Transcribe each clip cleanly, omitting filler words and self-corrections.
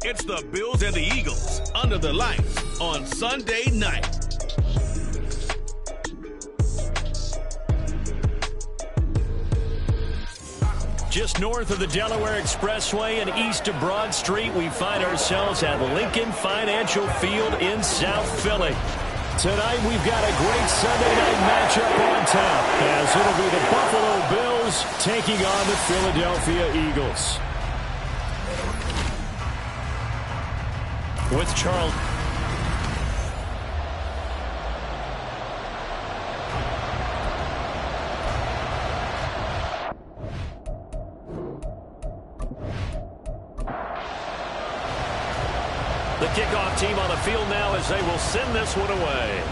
It's the Bills and the Eagles under the lights on Sunday night. Just north of the Delaware Expressway and east of Broad Street, we find ourselves at Lincoln Financial Field in South Philly. Tonight, we've got a great Sunday night matchup on tap, as it'll be the Buffalo Bills taking on the Philadelphia Eagles. With Charles. The kickoff team on the field now as they will send this one away.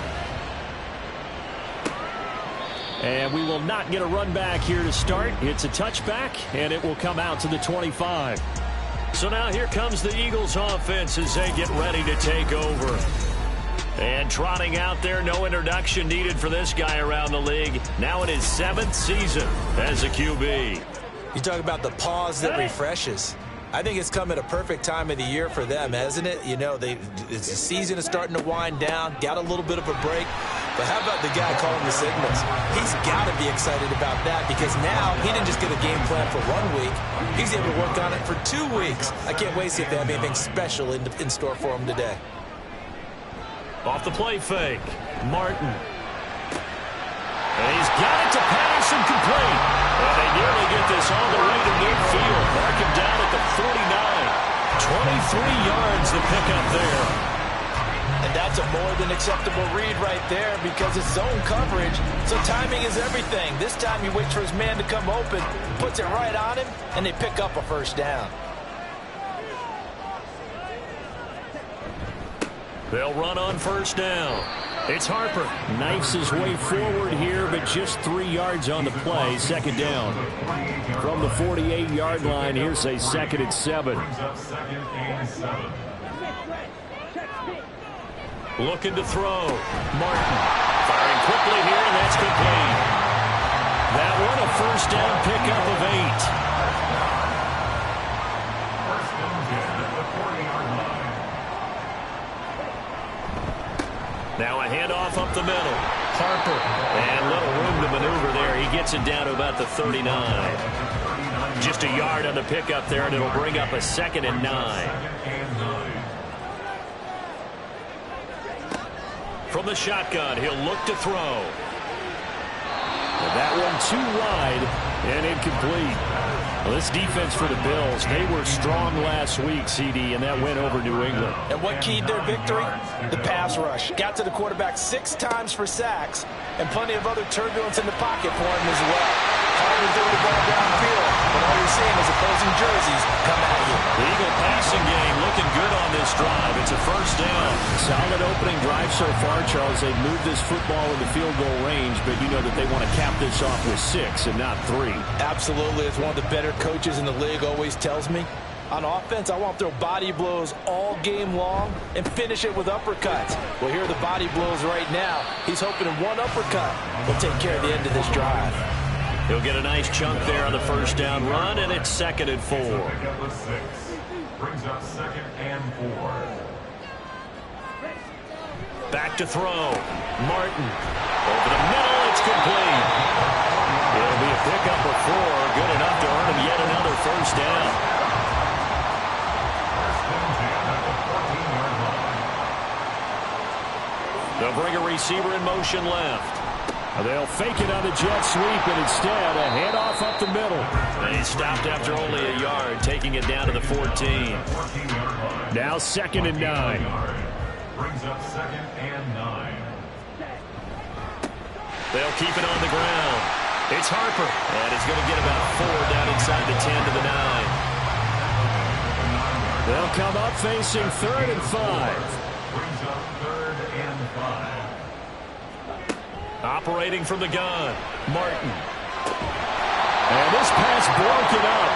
And we will not get a run back here to start. It's a touchback, and it will come out to the 25. So now here comes the Eagles offense as they get ready to take over. And trotting out there, no introduction needed for this guy around the league. Now in his 7th season as a QB. You talk about the pause that refreshes. I think it's come at a perfect time of the year for them, hasn't it? You know, the season is starting to wind down, got a little bit of a break. But how about the guy calling the signals? He's got to be excited about that because now he didn't just get a game plan for 1 week. He's able to work on it for 2 weeks. I can't wait to see if they have anything special in store for him today. Off the play fake, Martin. And he's got it to pass and complete. And they nearly get this all the way to midfield. Mark him down at the 49. 23 yards the pickup there. And that's a more than acceptable read right there because it's zone coverage, so timing is everything. This time he waits for his man to come open, puts it right on him, and they pick up a first down. They'll run on first down. It's Harper. Knifes his way forward here, but just 3 yards on the play. Second down. From the 48-yard line, here's a 2nd and 7. Looking to throw. Martin. Firing quickly here, and that's complete. That one a first down pickup of 8. Now a handoff up the middle. Harper. And little room to maneuver there. He gets it down to about the 39. Just a yard on the pickup there, and it'll bring up a 2nd and 9. From the shotgun, he'll look to throw. And that one too wide and incomplete. Well, this defense for the Bills, they were strong last week, CD, and that went over New England. And what keyed their victory? The pass rush. Got to the quarterback 6 times for sacks, and plenty of other turbulence in the pocket for him as well. Hard to throw the ball downfield, but all you're seeing is opposing jerseys come at you. The Eagle passing game looking good on this drive. It's a first down. Solid opening drive so far, Charles. They've moved this football in the field goal range, but you know that they want to cap this off with 6 and not 3. Absolutely. It's one of the better coaches in the league always tells me. On offense, I want to throw body blows all game long and finish it with uppercuts. Well, here are the body blows right now. He's hoping in one uppercut will take care of the end of this drive. He'll get a nice chunk there on the first down run, and it's 2nd and 4. Brings up 2nd and 4. Back to throw. Martin. Over the middle, it's complete. It'll be a pickup of 4. Good enough to earn him yet another first down. They'll bring a receiver in motion left. They'll fake it on the jet sweep, and instead a handoff up the middle. And he stopped after only a yard, taking it down to the 14. Now 2nd and 9. Brings up 2nd and 9. They'll keep it on the ground. It's Harper, and he's going to get about 4 down inside the 10 to the 9. They'll come up facing 3rd and 5. Brings up 3rd and 5. Operating from the gun, Martin. And this pass broken up.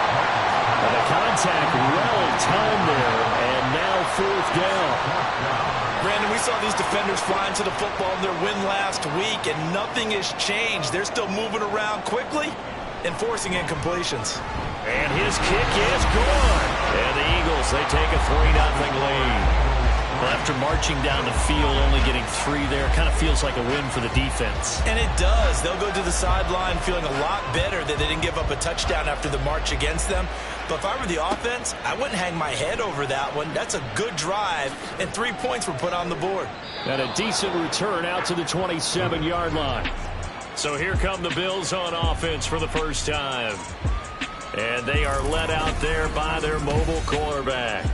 And the contact well timed there, and now 4th down. Brandon, we saw these defenders flying to the football in their win last week, and nothing has changed. They're still moving around quickly, and forcing incompletions. And his kick is good. And the Eagles, they take a 3-0 lead. Well, after marching down the field, only getting 3 there, kind of feels like a win for the defense. And it does. They'll go to the sideline feeling a lot better that they didn't give up a touchdown after the march against them. But if I were the offense, I wouldn't hang my head over that one. That's a good drive, and 3 points were put on the board. And a decent return out to the 27-yard line. So here come the Bills on offense for the first time. And they are led out there by their mobile quarterback.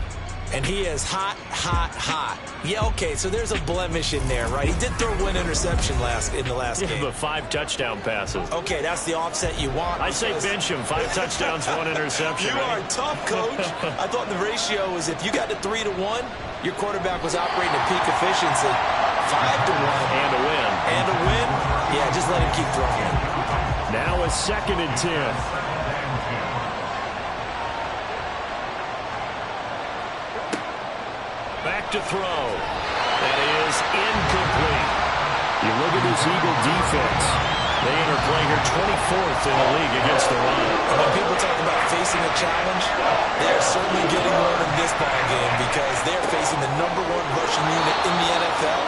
And he is hot, hot, hot. Yeah, okay, so there's a blemish in there, right? He did throw 1 interception in the last game. But 5 touchdown passes. Okay, that's the offset you want. I say bench him. 5 touchdowns, 1 interception. You are tough, Coach. I thought the ratio was if you got to 3-1, your quarterback was operating at peak efficiency. 5-1. And a win. And a win? Yeah, just let him keep throwing it. Now a 2nd and 10. Back to throw. That is incomplete. You look at this Eagle defense. They enter play here 24th in the league against the run. And when people talk about facing a challenge, they're certainly getting one in this ball game because they're facing the #1 rushing unit in the NFL,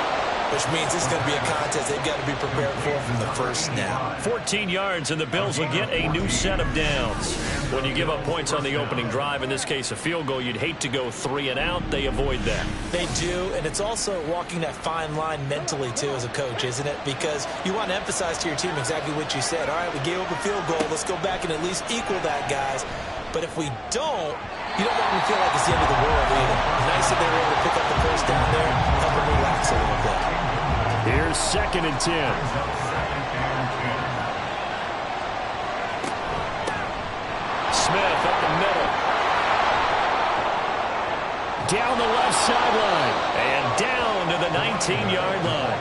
which means it's going to be a contest they've got to be prepared for from the first snap. 14 yards, and the Bills will get a new set of downs. When you give up points on the opening drive, in this case a field goal, you'd hate to go 3 and out. They avoid that. They do, and it's also walking that fine line mentally, too, as a coach, isn't it? Because you want to emphasize to your team exactly what you said. All right, we gave up a field goal. Let's go back and at least equal that, guys. But if we don't, you don't want them to feel like it's the end of the world either. Nice that they were able to pick up the first down there, help them relax a little bit. Here's 2nd and 10. Smith up the middle. Down the left sideline. And down to the 19-yard line.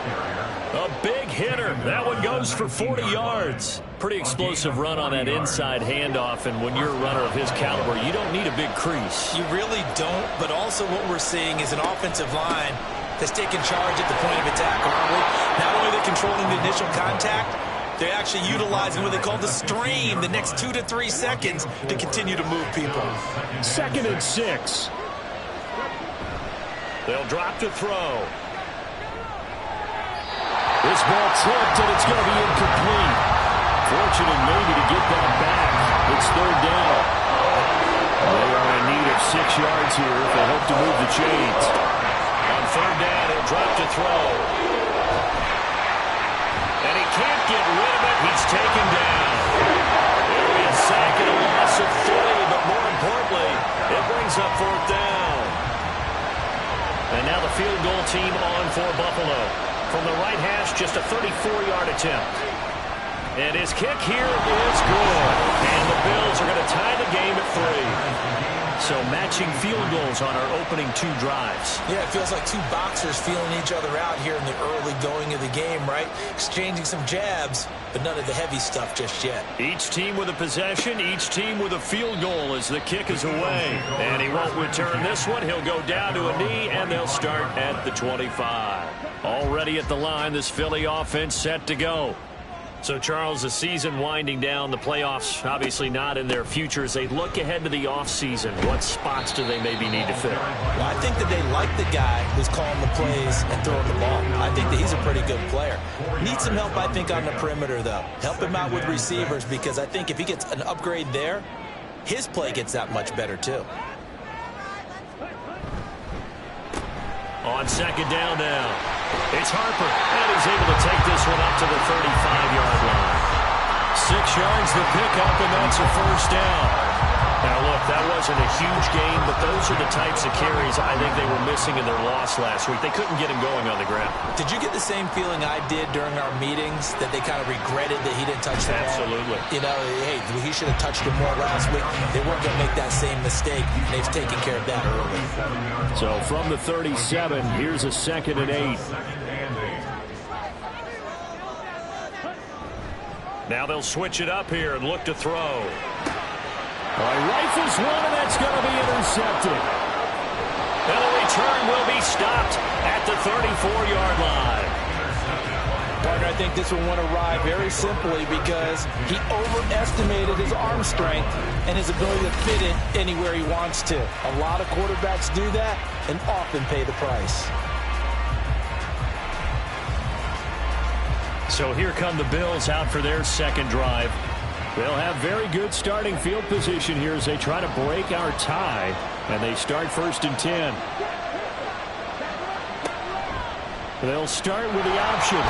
A big hitter. That one goes for 40 yards. Pretty explosive run on that inside handoff. And when you're a runner of his caliber, you don't need a big crease. You really don't. But also what we're seeing is an offensive line that's taking charge at the point of attack, aren't we? Not only are they controlling the initial contact, they're actually utilizing what they call the stream, the next 2 to 3 seconds to continue to move people. 2nd and 6. They'll drop to throw. This ball tipped, and it's going to be incomplete. Fortunate maybe to get that back. It's 3rd down. They are in need of 6 yards here if they hope to move the chains. On 3rd down, he'll drop to throw. And he can't get rid of it. He's taken down. It'll be a sack and a loss of 3, but more importantly, it brings up 4th down. And now the field goal team on for Buffalo. From the right hash, just a 34-yard attempt. And his kick here is good. And the Bills are going to tie the game at 3. So matching field goals on our opening 2 drives. Yeah, it feels like 2 boxers feeling each other out here in the early going of the game, right? Exchanging some jabs, but none of the heavy stuff just yet. Each team with a possession, each team with a field goal as the kick is away. And he won't return this one. He'll go down to a knee, and they'll start at the 25. Already at the line, this Philly offense set to go. So, Charles, the season winding down, the playoffs obviously not in their future. As they look ahead to the offseason, what spots do they maybe need to fill? Well, I think that they like the guy who's calling the plays and throwing the ball. I think that he's a pretty good player. Needs some help, I think, on the perimeter, though. Help him out with receivers because I think if he gets an upgrade there, his play gets that much better, too. On 2nd down now, it's Harper, and he's able to take this one up to the 35-yard line. 6 yards the pickup, and that's a 1st down. Now, look, that wasn't a huge gain, but those are the types of carries I think they were missing in their loss last week. They couldn't get him going on the ground. Did you get the same feeling I did during our meetings, that they kind of regretted that he didn't touch the ball? Absolutely. You know, hey, he should have touched it more last week. They weren't going to make that same mistake. They've taken care of that early. So from the 37, here's a 2nd and 8. Now they'll switch it up here and look to throw. Rifles one, and that's going to be intercepted. And the return will be stopped at the 34-yard line. Partner, I think this one went awry very simply because he overestimated his arm strength and his ability to fit it anywhere he wants to. A lot of quarterbacks do that and often pay the price. So here come the Bills out for their second drive. They'll have very good starting field position here as they try to break our tie, and they start 1st and 10. They'll start with the option.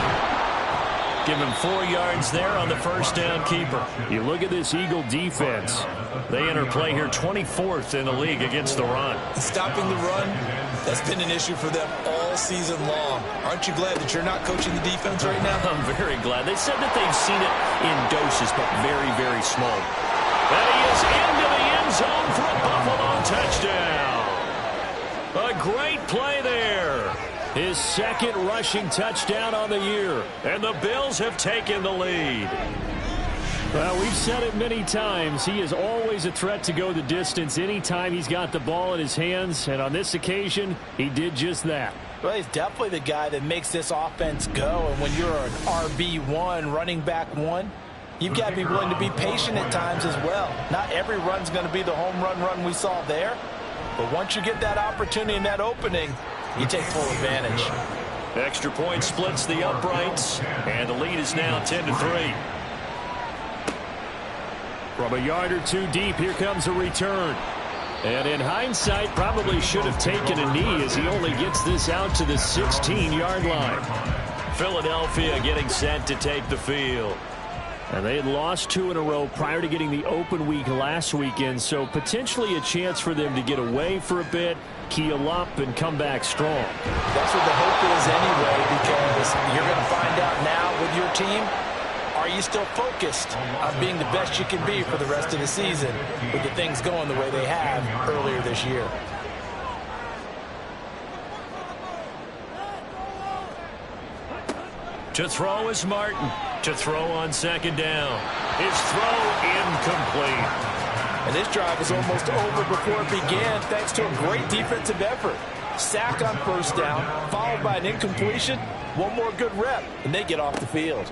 Give him 4 yards there on the first down keeper. You look at this Eagle defense. They enter play here 24th in the league against the run. Stopping the run, that's been an issue for them all season long. Aren't you glad that you're not coaching the defense right now? I'm very glad. They said that they've seen it in doses, but very, very small. And he is into the end zone for a Buffalo touchdown. A great play there. His second rushing touchdown on the year. And the Bills have taken the lead. Well, we've said it many times. He is always a threat to go the distance anytime he's got the ball in his hands. And on this occasion, he did just that. Well, he's definitely the guy that makes this offense go. And when you're an RB1, running back one, you've got to be willing to be patient at times as well. Not every run's going to be the home run we saw there. But once you get that opportunity and that opening, you take full advantage. Extra point splits the uprights, and the lead is now 10-3. From a yard or two deep, here comes a return. And in hindsight, probably should have taken a knee as he only gets this out to the 16-yard line. Philadelphia getting set to take the field. And they had lost 2 in a row prior to getting the open week last weekend, so potentially a chance for them to get away for a bit, keel up, and come back strong. That's what the hope is anyway, because you're going to find out now with your team, are you still focused on being the best you can be for the rest of the season with the things going the way they have earlier this year? To throw is Martin. To throw on second down. His throw incomplete. And this drive was almost over before it began thanks to a great defensive effort. Sack on first down, followed by an incompletion. One more good rep, and they get off the field.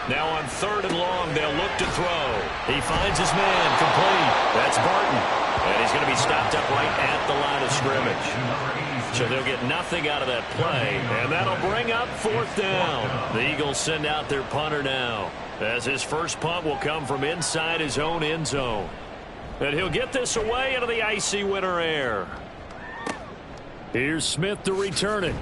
Now on 3rd and long, they'll look to throw. He finds his man, complete. That's Barton. And he's going to be stopped up right at the line of scrimmage. So they'll get nothing out of that play, and that'll bring up 4th down. The Eagles send out their punter now, as his first punt will come from inside his own end zone. And he'll get this away into the icy winter air. Here's Smith to return it.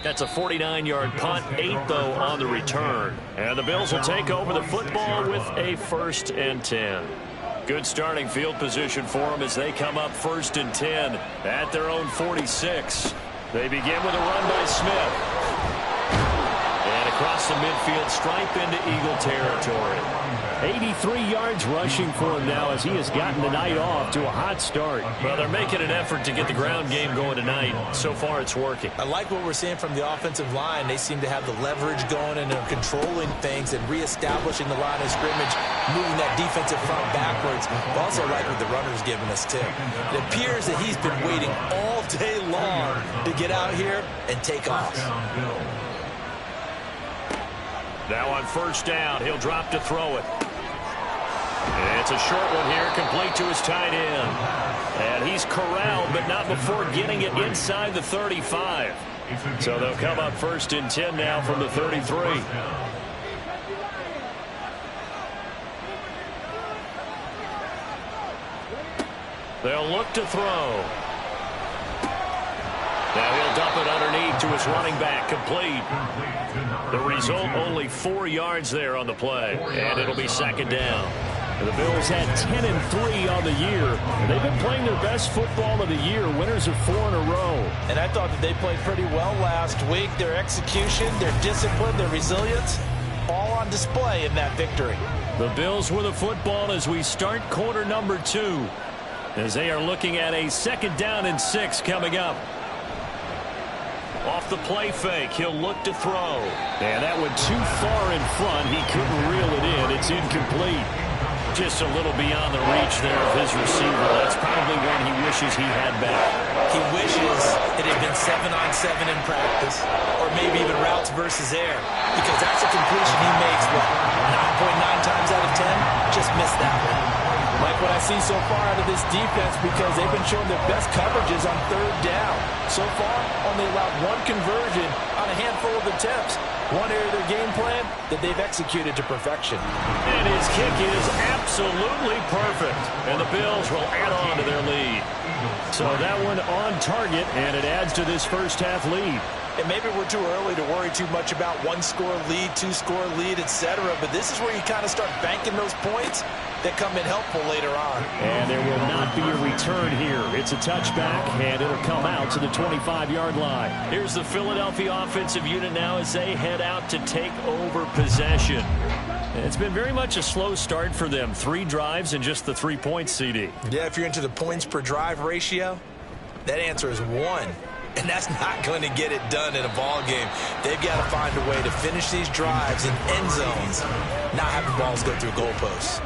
That's a 49-yard punt, 8 though on the return. And the Bills will take over the football with a 1st and 10. Good starting field position for them as they come up 1st and 10 at their own 46. They begin with a run by Smith. And across the midfield stripe into Eagle territory. 83 yards rushing for him now as he has gotten the night off to a hot start. Well, they're making an effort to get the ground game going tonight. So far, it's working. I like what we're seeing from the offensive line. They seem to have the leverage going and they're controlling things and reestablishing the line of scrimmage, moving that defensive front backwards. I also like what the runner's giving us, too. It appears that he's been waiting all day long to get out here and take off. Now on first down, he'll drop to throw it. And it's a short one here, complete to his tight end. And he's corralled, but not before getting it inside the 35. So they'll come up 1st and 10 now from the 33. They'll look to throw. Now he'll dump it underneath to his running back, complete. The result, only 4 yards there on the play, and it'll be 2nd down. And the Bills had 10-3 on the year. They've been playing their best football of the year, winners of 4 in a row. And I thought that they played pretty well last week. Their execution, their discipline, their resilience, all on display in that victory. The Bills with the football as we start quarter number 2, as they are looking at a 2nd down and 6 coming up. Off the play fake, he'll look to throw. And that went too far in front. He couldn't reel it in. It's incomplete. Just a little beyond the reach there of his receiver. That's probably one he wishes he had back. He wishes it had been 7-on-7 in practice, or maybe even routes versus air, because that's a completion he makes, what, 9.9 times out of 10? Just missed that one. Like what I see so far out of this defense, because they've been showing their best coverages on third down. So far, only allowed one conversion on a handful of attempts. One area of their game plan that they've executed to perfection. And his kick is absolutely perfect. And the Bills will add on to their lead. So that one on target, and it adds to this first half lead. And maybe we're too early to worry too much about one-score lead, two-score lead, etc. But this is where you kind of start banking those points that come in helpful later on. And there will not be a return here. It's a touchback, and it'll come out to the 25-yard line. Here's the Philadelphia offensive unit now as they head out to take over possession. It's been very much a slow start for them. 3 drives and just the 3 points, CD. Yeah, if you're into the points per drive ratio, that answer is 1. And that's not going to get it done in a ball game. They've got to find a way to finish these drives in end zones, not have the balls go through goalposts.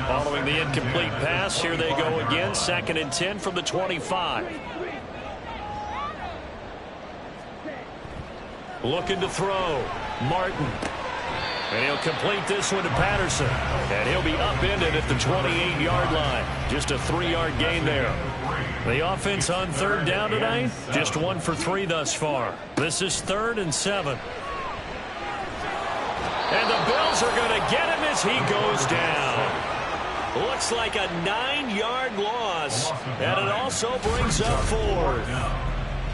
Following the incomplete pass, here they go again. 2nd and 10 from the 25. Looking to throw. Martin. And he'll complete this one to Patterson. And he'll be upended at the 28-yard line. Just a 3-yard gain there. The offense on third down tonight, just 1 for 3 thus far. This is 3rd and 7. And the Bills are going to get him as he goes down. Looks like a 9-yard loss. And it also brings up 4th.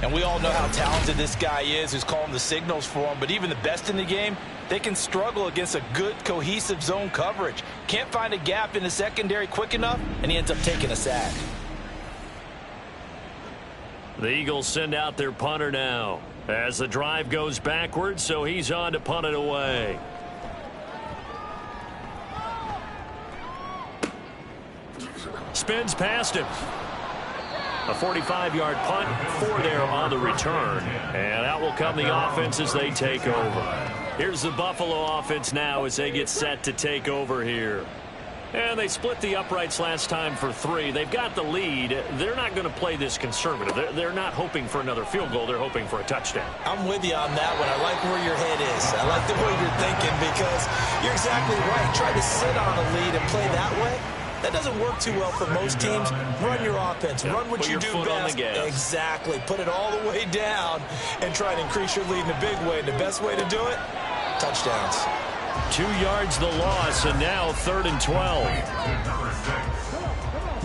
And we all know how talented this guy is who's calling the signals for him. But even the best in the game, they can struggle against a good, cohesive zone coverage. Can't find a gap in the secondary quick enough, and he ends up taking a sack. The Eagles send out their punter now as the drive goes backwards, so he's on to punt it away. Spins past him. A 45-yard punt, 4 there on the return. And out will come the offense as they take over. Here's the Buffalo offense now as they get set to take over here. And they split the uprights last time for 3. They've got the lead. They're not going to play this conservative. They're not hoping for another field goal. They're hoping for a touchdown. I'm with you on that one. I like where your head is. I like the way you're thinking because you're exactly right. Try to sit on a lead and play that way. That doesn't work too well for most teams. Run your offense. Run what you do best. Exactly. Put it all the way down and try to increase your lead in a big way. And the best way to do it, touchdowns. 2 yards the loss, and now 3rd and 12.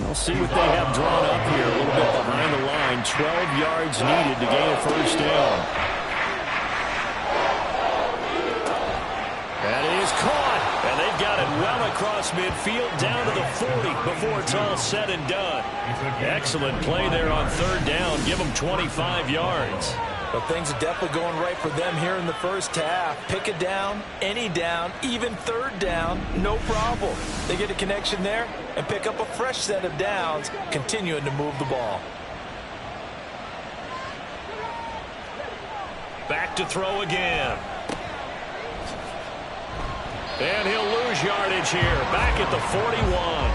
We'll see what they have drawn up here. A little bit behind the line. 12 yards needed to gain a first down. That is caught. And they've got it well across midfield down to the 40 before it's all said and done. Excellent play there on 3rd down. Give them 25 yards. But things are definitely going right for them here in the first half. Pick a down, any down, even 3rd down, no problem. They get a connection there and pick up a fresh set of downs, continuing to move the ball. Back to throw again. And he'll lose yardage here. Back at the 41.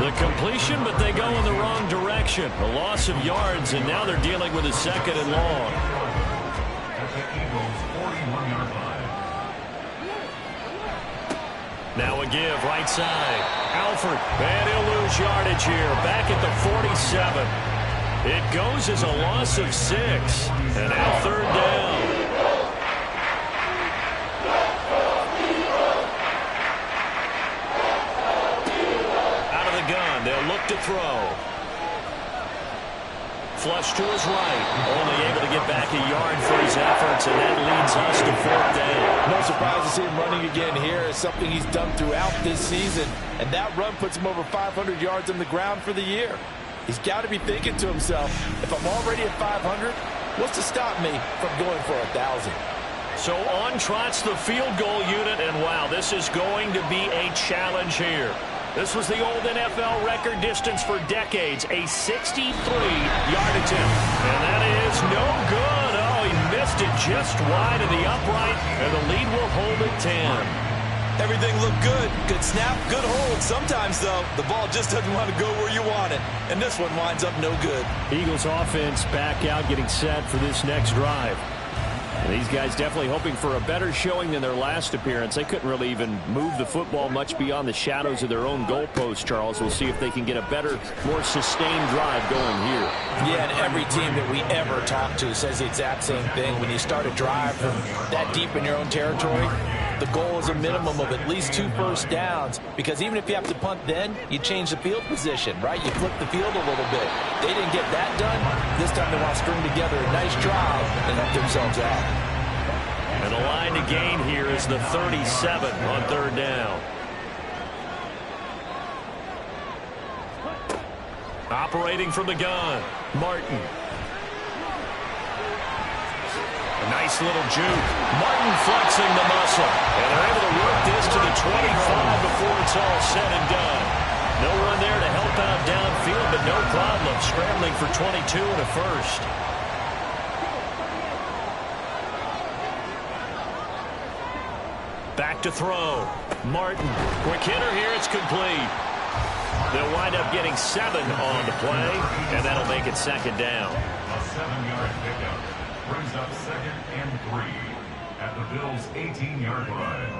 The completion, but they go in the wrong direction. A loss of yards, and now they're dealing with a 2nd and long. Now a give, right side. Alford, and he'll lose yardage here. Back at the 47. It goes as a loss of 6. And now 3rd down. They'll look to throw. Flush to his right. Only able to get back a yard for his efforts, and that leads us to 4th down. No surprise to see him running again here. It's something he's done throughout this season. And that run puts him over 500 yards on the ground for the year. He's got to be thinking to himself, if I'm already at 500, what's to stop me from going for 1,000? So on trots the field goal unit, and wow, this is going to be a challenge here. This was the old NFL record distance for decades, a 63-yard attempt. And that is no good. Oh, he missed it just wide of the upright, and the lead will hold at 10. Everything looked good. Good snap, good hold. Sometimes, though, the ball just doesn't want to go where you want it. And this one winds up no good. Eagles offense back out getting set for this next drive. And these guys definitely hoping for a better showing than their last appearance. They couldn't really even move the football much beyond the shadows of their own goalpost, Charles. We'll see if they can get a better, more sustained drive going here. Yeah, and every team that we ever talk to says the exact same thing. When you start a drive from that deep in your own territory, the goal is a minimum of at least 2 first downs, because even if you have to punt then, you change the field position, right? You flip the field a little bit. They didn't get that done. This time they want to string together a nice drive and help themselves out. And the line to gain here is the 37 on 3rd down. Operating from the gun, Martin. A nice little juke. Martin flexing the muscle. And they're able to work this to the 25 before it's all said and done. No run there to help out downfield, but no problem. Scrambling for 22 and a first. Back to throw. Martin. Quick hitter here. It's complete. They'll wind up getting 7 on the play, and that'll make it 2nd down. A 7-yard pickup brings up 2nd and 3 at the Bills' 18-yard line.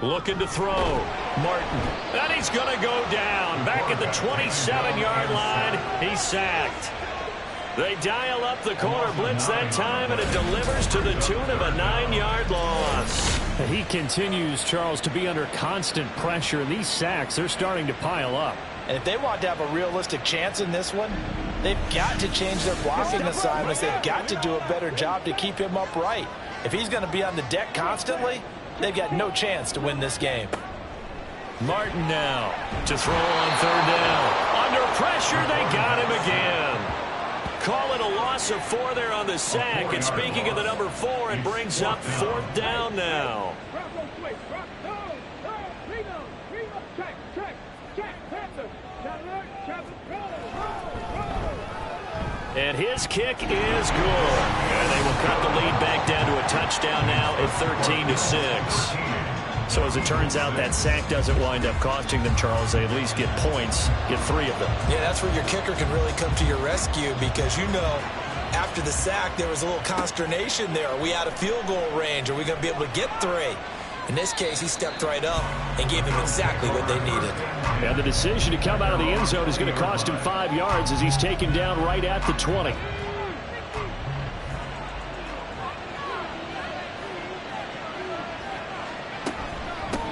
Looking to throw. Martin. And he's going to go down. Back at the 27-yard line. He's sacked. They dial up the corner blitz that time, and it delivers to the tune of a 9-yard loss. He continues, Charles, to be under constant pressure, and these sacks, they're starting to pile up. And if they want to have a realistic chance in this one, they've got to change their blocking assignments. They've got to do a better job to keep him upright. If he's going to be on the deck constantly, they've got no chance to win this game. Martin now to throw on 3rd down. Under pressure, they got him again. Call it a loss of 4 there on the sack. And speaking of the number 4, it brings up 4th down now. And his kick is good. And they will cut the lead back down to a touchdown now at 13-6. So as it turns out, that sack doesn't wind up costing them, Charles. They at least get points, get 3 of them. Yeah, that's where your kicker can really come to your rescue, because you know after the sack there was a little consternation there. Are we out of field goal range? Are we going to be able to get 3? In this case, he stepped right up and gave them exactly what they needed. And the decision to come out of the end zone is going to cost him 5 yards as he's taken down right at the 20.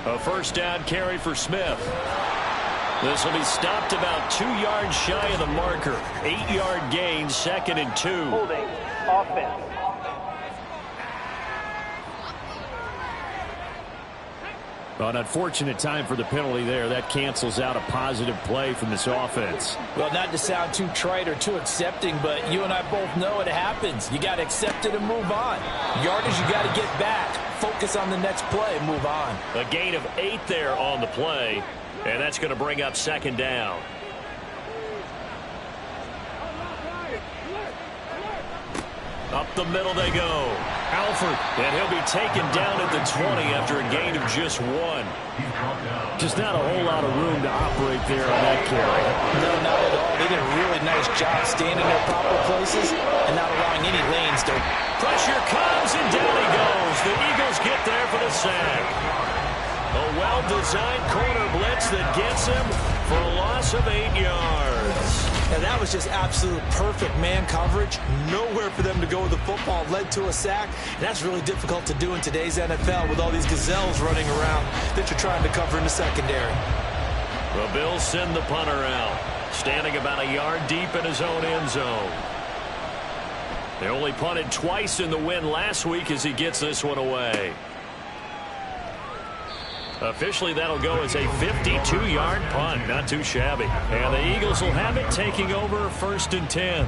A 1st down carry for Smith. This will be stopped about 2 yards shy of the marker. 8-yard gain, 2nd and 2. Holding offense. An unfortunate time for the penalty there. That cancels out a positive play from this offense. Well, not to sound too trite or too accepting, but you and I both know it happens. You got to accept it and move on. Yardage, you got to get back. Focus on the next play and move on. A gain of 8 there on the play, and that's going to bring up 2nd down. Up the middle they go. Alford, and he'll be taken down at the 20 after a gain of just 1. Just not a whole lot of room to operate there on that carry. No, not at all. They did a really nice job staying in their proper places and not allowing any lanes to... Pressure comes, and down he goes. The Eagles get there for the sack. A well-designed corner blitz that gets him for a loss of 8 yards. And that was just absolute perfect man coverage. Nowhere for them to go with the football. Led to a sack. And that's really difficult to do in today's NFL with all these gazelles running around that you're trying to cover in the secondary. The Bills send the punter out, standing about a yard deep in his own end zone. They only punted twice in the win last week as he gets this one away. Officially, that'll go as a 52-yard punt. Not too shabby. And the Eagles will have it, taking over 1st and 10.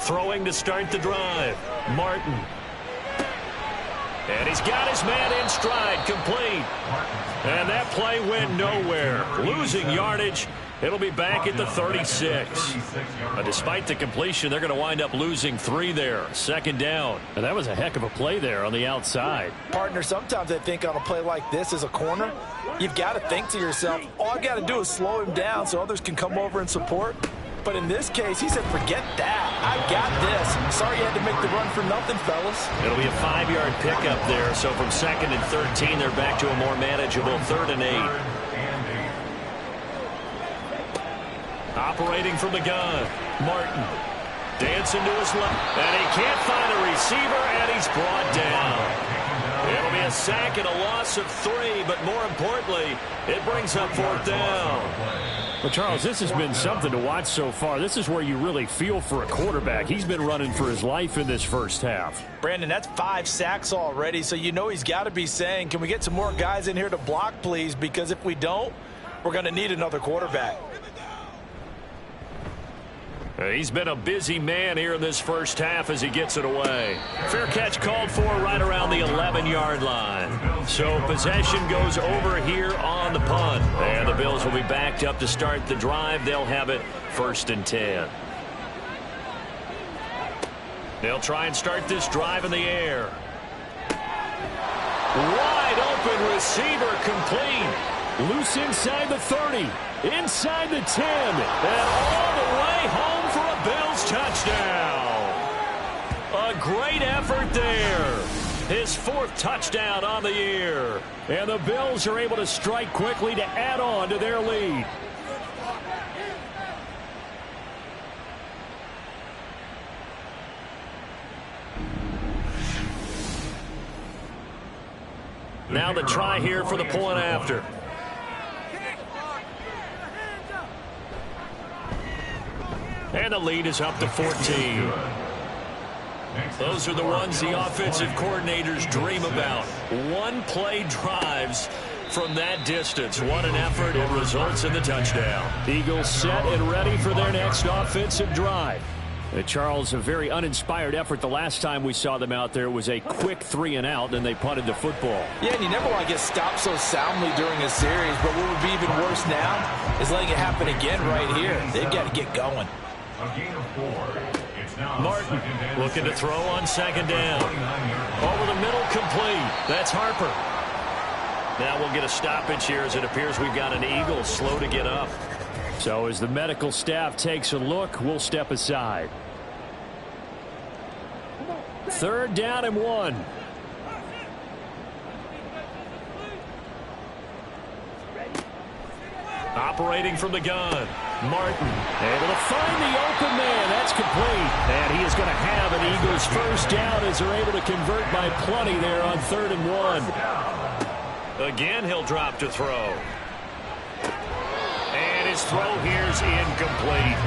Throwing to start the drive. Martin. And he's got his man in stride, complete. And that play went nowhere. Losing yardage It'll be back at the 36. Despite the completion, they're going to wind up losing 3 there. Second down. And that was a heck of a play there on the outside. Partner, sometimes I think on a play like this as a corner, you've got to think to yourself, all I've got to do is slow him down so others can come over and support. But in this case, he said, forget that. I got this. Sorry you had to make the run for nothing, fellas. It'll be a 5-yard pickup there. So from 2nd and 13, they're back to a more manageable 3rd and 8. Operating from the gun, Martin. Dancing to his left. And he can't find a receiver, and he's brought down. It'll be a sack and a loss of 3, but more importantly, it brings up 4th down. Well, Charles, this has been something to watch so far. This is where you really feel for a quarterback. He's been running for his life in this first half. Brandon, that's 5 sacks already, so you know he's got to be saying, can we get some more guys in here to block, please? Because if we don't, we're going to need another quarterback. He's been a busy man here in this first half as he gets it away. Fair catch called for right around the 11-yard line. So possession goes over here on the punt. And the Bills will be backed up to start the drive. They'll have it 1st and 10. They'll try and start this drive in the air. Wide open receiver complete. Loose inside the 30. Inside the 10. And all the way home. Bills touchdown. A great effort there. His 4th touchdown on the year. And the Bills are able to strike quickly to add on to their lead. Now the try here for the point after. And the lead is up to 14. Those are the ones the offensive coordinators dream about. One-play drives from that distance. What an effort. It results in the touchdown. Eagles set and ready for their next offensive drive. Charles, a very uninspired effort. The last time we saw them out there was a quick 3-and-out, and they punted the football. Yeah, and you never want to get stopped so soundly during a series, but what would be even worse now is letting it happen again right here. They've got to get going. Martin looking to throw on 2nd down. Over the middle, complete. That's Harper. Now we'll get a stoppage here as it appears we've got an Eagle slow to get up. So as the medical staff takes a look, we'll step aside. 3rd down and 1. Operating from the gun, Martin able to find the open man. That's complete. And he is going to have an Eagles 1st down as they're able to convert by plenty there on 3rd and 1. Again, he'll drop to throw. And his throw here is incomplete.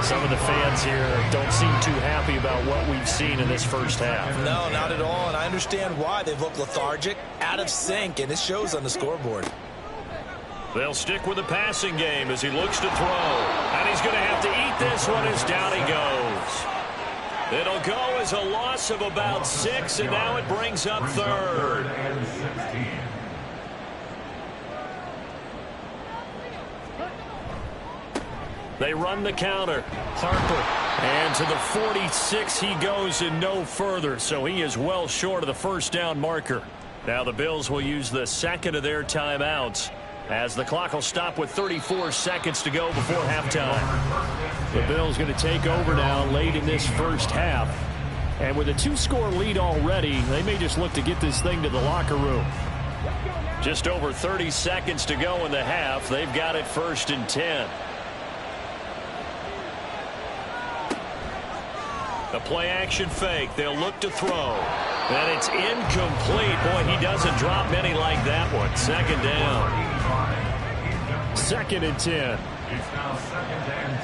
Some of the fans here don't seem too happy about what we've seen in this first half. No, not at all. And I understand why. They've looked lethargic, out of sync, and it shows on the scoreboard. They'll stick with the passing game as he looks to throw. And he's going to have to eat this one as down he goes. It'll go as a loss of about 6, and now it brings up 3rd. They run the counter. Harper. And to the 46 he goes and no further. So he is well short of the 1st down marker. Now the Bills will use the 2nd of their timeouts, as the clock will stop with 34 seconds to go before halftime. The Bills going to take over now late in this first half. And with a 2-score lead already, they may just look to get this thing to the locker room. Just over 30 seconds to go in the half. They've got it 1st and 10. A play-action fake. They'll look to throw. And it's incomplete. Boy, he doesn't drop many like that one. 2nd down. 2nd and 10. It's now 2nd and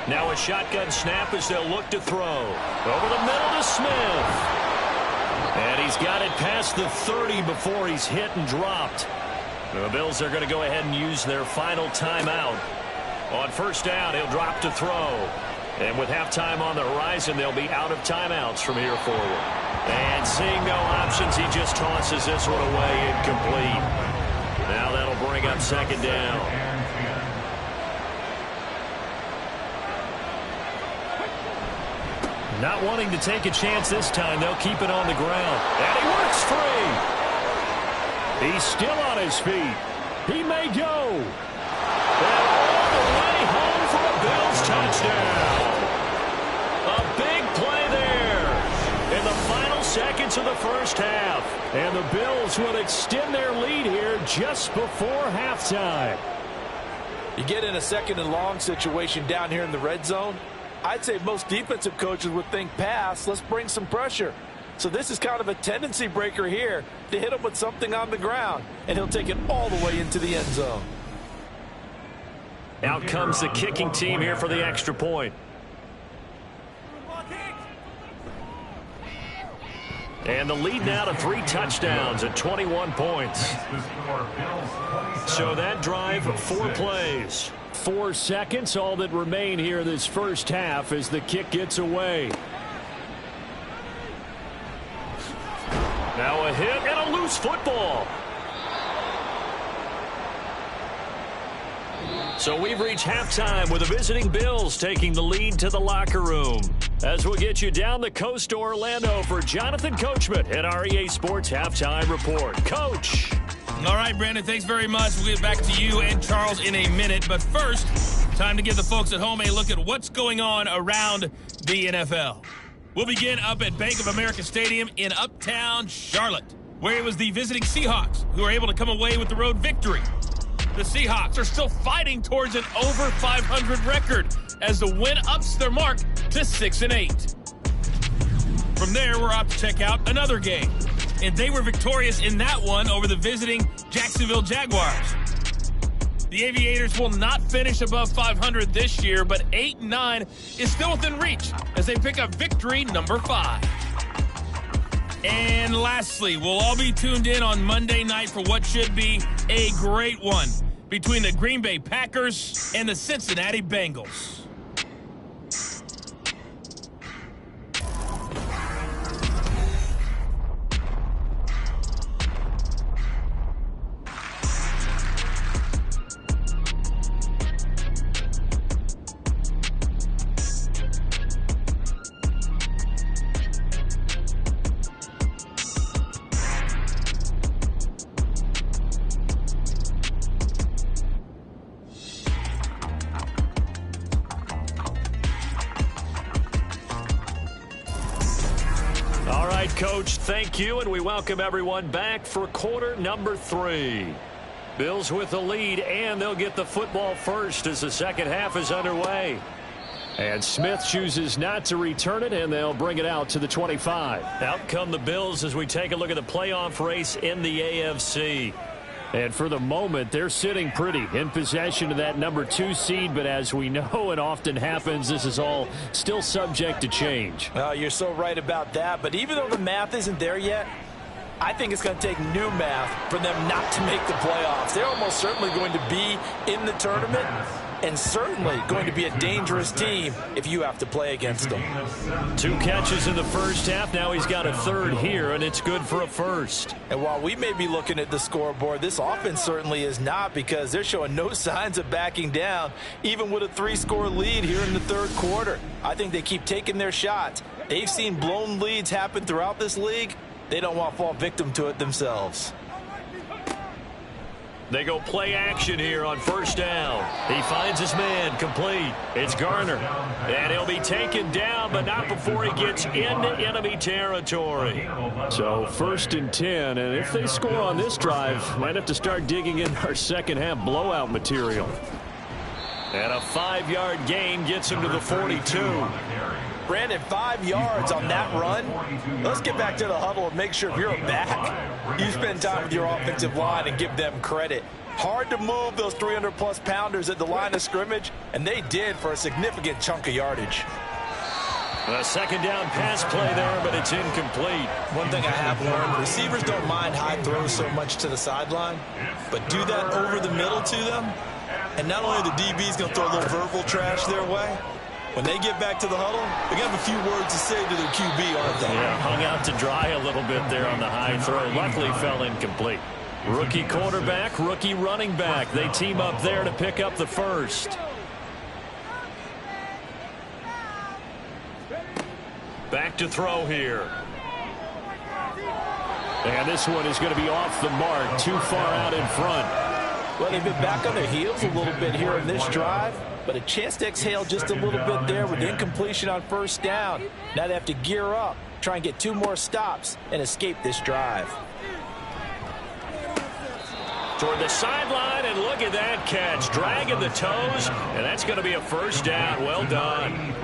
10. Now a shotgun snap as they'll look to throw. Over the middle to Smith. And he's got it past the 30 before he's hit and dropped. The Bills are going to go ahead and use their final timeout. On 1st down, he'll drop to throw. And with halftime on the horizon, they'll be out of timeouts from here forward. And seeing no options, he just tosses this one away incomplete. Now that'll bring up second down. Not wanting to take a chance this time, they'll keep it on the ground. And he works free. He's still on his feet. He may go. And all the way home for a Bills touchdown. A big play there in the final seconds of the first half. And the Bills will extend their lead here just before halftime. You get in a second and long situation down here in the red zone. I'd say most defensive coaches would think pass, let's bring some pressure. So this is kind of a tendency breaker here to hit him with something on the ground, and he'll take it all the way into the end zone. Out comes the kicking team here for the extra point. And the lead now to 3 touchdowns at 21 points. So that drive, 4 plays. 4 seconds, all that remain here this first half as the kick gets away. Now a hit and a loose football. So we've reached halftime with the visiting Bills taking the lead to the locker room. As we'll get you down the coast to Orlando for Jonathan Coachman at our EA Sports Halftime Report. Coach. All right, Brandon, thanks very much. We'll get back to you and Charles in a minute. But first, time to give the folks at home a look at what's going on around the NFL. We'll begin up at Bank of America Stadium in Uptown Charlotte, where it was the visiting Seahawks who were able to come away with the road victory. The Seahawks are still fighting towards an over 500 record as the win ups their mark to 6-8. From there, we're off to check out another game. And they were victorious in that one over the visiting Jacksonville Jaguars. The Aviators will not finish above 500 this year, but 8-9 is still within reach as they pick up victory number 5. And lastly, we'll all be tuned in on Monday night for what should be a great one between the Green Bay Packers and the Cincinnati Bengals. Coach, thank you, and we welcome everyone back for quarter number 3. Bills with the lead, and they'll get the football first as the second half is underway. And Smith chooses not to return it, and they'll bring it out to the 25. Out come the Bills as we take a look at the playoff race in the AFC. And for the moment, they're sitting pretty in possession of that number 2 seed. But as we know, it often happens, this is all still subject to change. Well, you're so right about that. But even though the math isn't there yet, I think it's going to take new math for them not to make the playoffs. They're almost certainly going to be in the tournament and certainly going to be a dangerous team if you have to play against them. 2 catches in the first half. Now he's got a third here, and it's good for a first. And while we may be looking at the scoreboard, this offense certainly is not, because they're showing no signs of backing down, even with a 3-score lead here in the third quarter. I think they keep taking their shots. They've seen blown leads happen throughout this league. They don't want to fall victim to it themselves. They go play action here on first down. He finds his man complete. It's Garner. And he'll be taken down, but not before he gets into enemy territory. So 1st and 10, and if they score on this drive, might have to start digging in our second half blowout material. And a 5-yard gain gets him to the 42. Brandon, 5 yards on that run. Let's get back to the huddle and make sure if you're back, you spend time with your offensive line and give them credit. Hard to move those 300-plus pounders at the line of scrimmage, and they did for a significant chunk of yardage. A second down pass play there, but it's incomplete. One thing I have learned, receivers don't mind high throws so much to the sideline, but do that over the middle to them, and not only the DB's going to throw a little verbal trash their way, when they get back to the huddle, they're going to have a few words to say to their QB, aren't they? Yeah, hung out to dry a little bit there on the high throw. Luckily fell incomplete. Rookie quarterback, rookie running back. They team up there to pick up the first. Back to throw here. And this one is going to be off the mark, too far out in front. Well, they've been back on their heels a little bit here in this drive, but a chance to exhale just a little bit there with incompletion on first down. Now they have to gear up, try and get 2 more stops, and escape this drive. Toward the sideline, and look at that catch. Dragging the toes, and that's going to be a first down. Well done.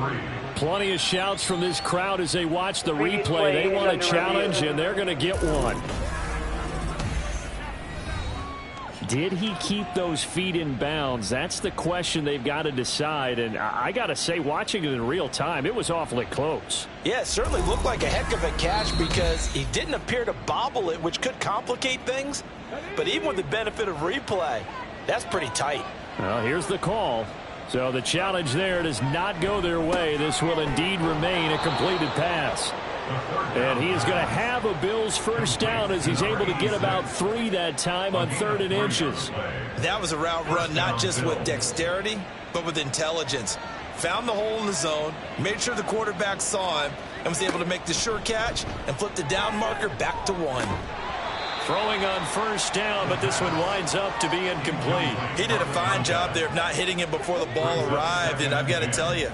Plenty of shouts from this crowd as they watch the replay. They want a challenge, and they're going to get one. Did he keep those feet in bounds? That's the question they've got to decide. And I got to say, watching it in real time, it was awfully close. Yeah, it certainly looked like a heck of a catch because he didn't appear to bobble it, which could complicate things. But even with the benefit of replay, that's pretty tight. Well, here's the call. So the challenge there does not go their way. This will indeed remain a completed pass. And he is going to have a Bills first down as he's able to get about 3 that time on 3rd and inches. That was a route run not just with dexterity, but with intelligence. Found the hole in the zone, made sure the quarterback saw him, and was able to make the sure catch and flip the down marker back to 1. Throwing on first down, but this one winds up to be incomplete. He did a fine job there of not hitting him before the ball arrived, and I've got to tell you,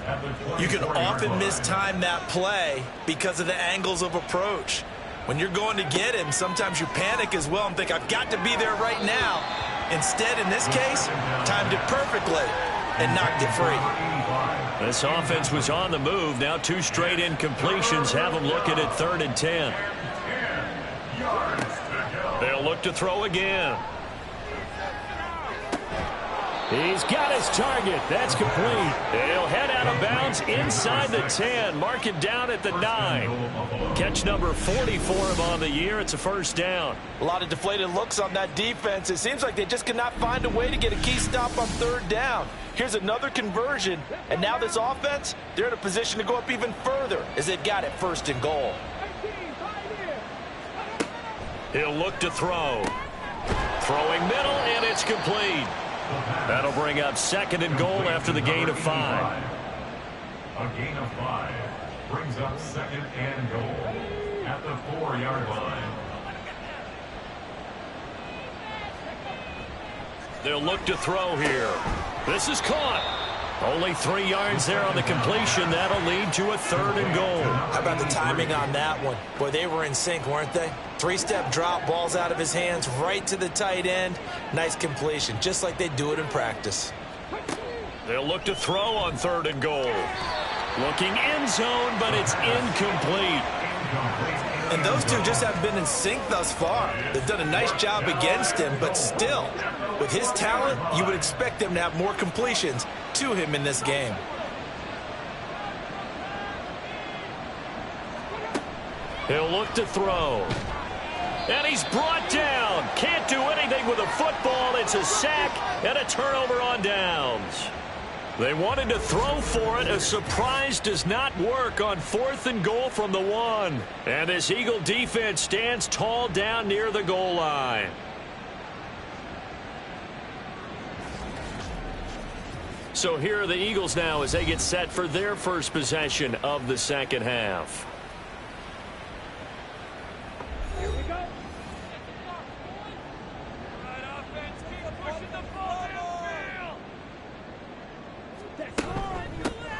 you can often mistime that play because of the angles of approach. When you're going to get him, sometimes you panic as well and think, I've got to be there right now. Instead, in this case, timed it perfectly and knocked it free. This offense was on the move. Now 2 straight incompletions have them looking at 3rd and 10. They'll look to throw again. He's got his target. That's complete. He'll head out of bounds inside the 10. Mark him down at the 9. Catch number 40 for him on the year. It's a first down. A lot of deflated looks on that defense. It seems like they just cannot find a way to get a key stop on 3rd down. Here's another conversion, and now this offense, they're in a position to go up even further as they've got it 1st and goal. He'll look to throw. Throwing middle, and it's complete. That'll bring up 2nd and goal after the gain of 5. A gain of 5 brings up 2nd and goal at the 4-yard line. They'll look to throw here. This is caught. Only 3 yards there on the completion. That'll lead to a 3rd and goal. How about the timing on that one? Boy, they were in sync, weren't they? 3-step drop, balls out of his hands, right to the tight end. Nice completion, just like they do it in practice. They'll look to throw on 3rd and goal. Looking end zone, but it's incomplete. And those two just haven't been in sync thus far. They've done a nice job against him, but still, with his talent, you would expect them to have more completions to him in this game. He'll look to throw. And he's brought down. Can't do anything with a football. It's a sack and a turnover on downs. They wanted to throw for it. A surprise does not work on 4th and goal from the 1. And this Eagle defense stands tall down near the goal line. So here are the Eagles now as they get set for their first possession of the 2nd half.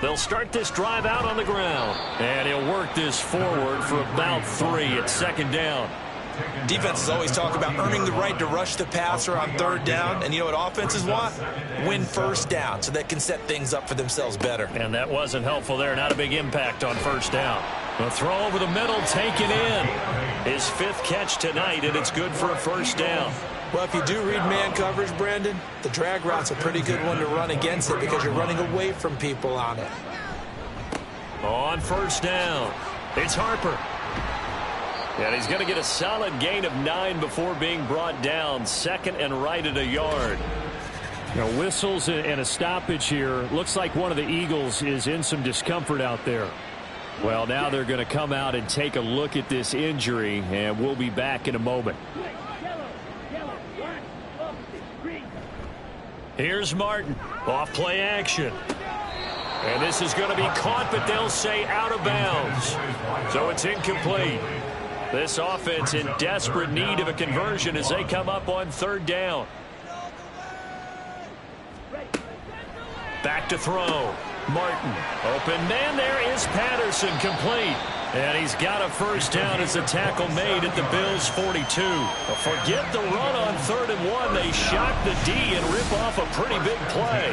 They'll start this drive out on the ground. And he'll work this forward for about 3 at 2nd down. Defenses always talk about earning the right to rush the passer on 3rd down. And you know what offenses want? Win 1st down so they can set things up for themselves better. And that wasn't helpful there. Not a big impact on 1st down. The throw over the middle taken in. His 5th catch tonight, and it's good for a 1st down. Well, if you do read man coverage, Brandon, the drag route's a pretty good one to run against it because you're running away from people on it. On 1st down, it's Harper. And he's going to get a solid gain of 9 before being brought down. 2nd and right at a yard. You know, whistles and a stoppage here. Looks like one of the Eagles is in some discomfort out there. Well, now they're going to come out and take a look at this injury, and we'll be back in a moment. Here's Martin. Off play action. And this is going to be caught, but they'll say out of bounds. So it's incomplete. This offense in desperate need of a conversion as they come up on third down. Back to throw. Martin. Open man. There is Patterson, complete. And he's got a first down as the tackle made at the Bills' 42. Forget the run on 3rd and 1. They shock the D and rip off a pretty big play.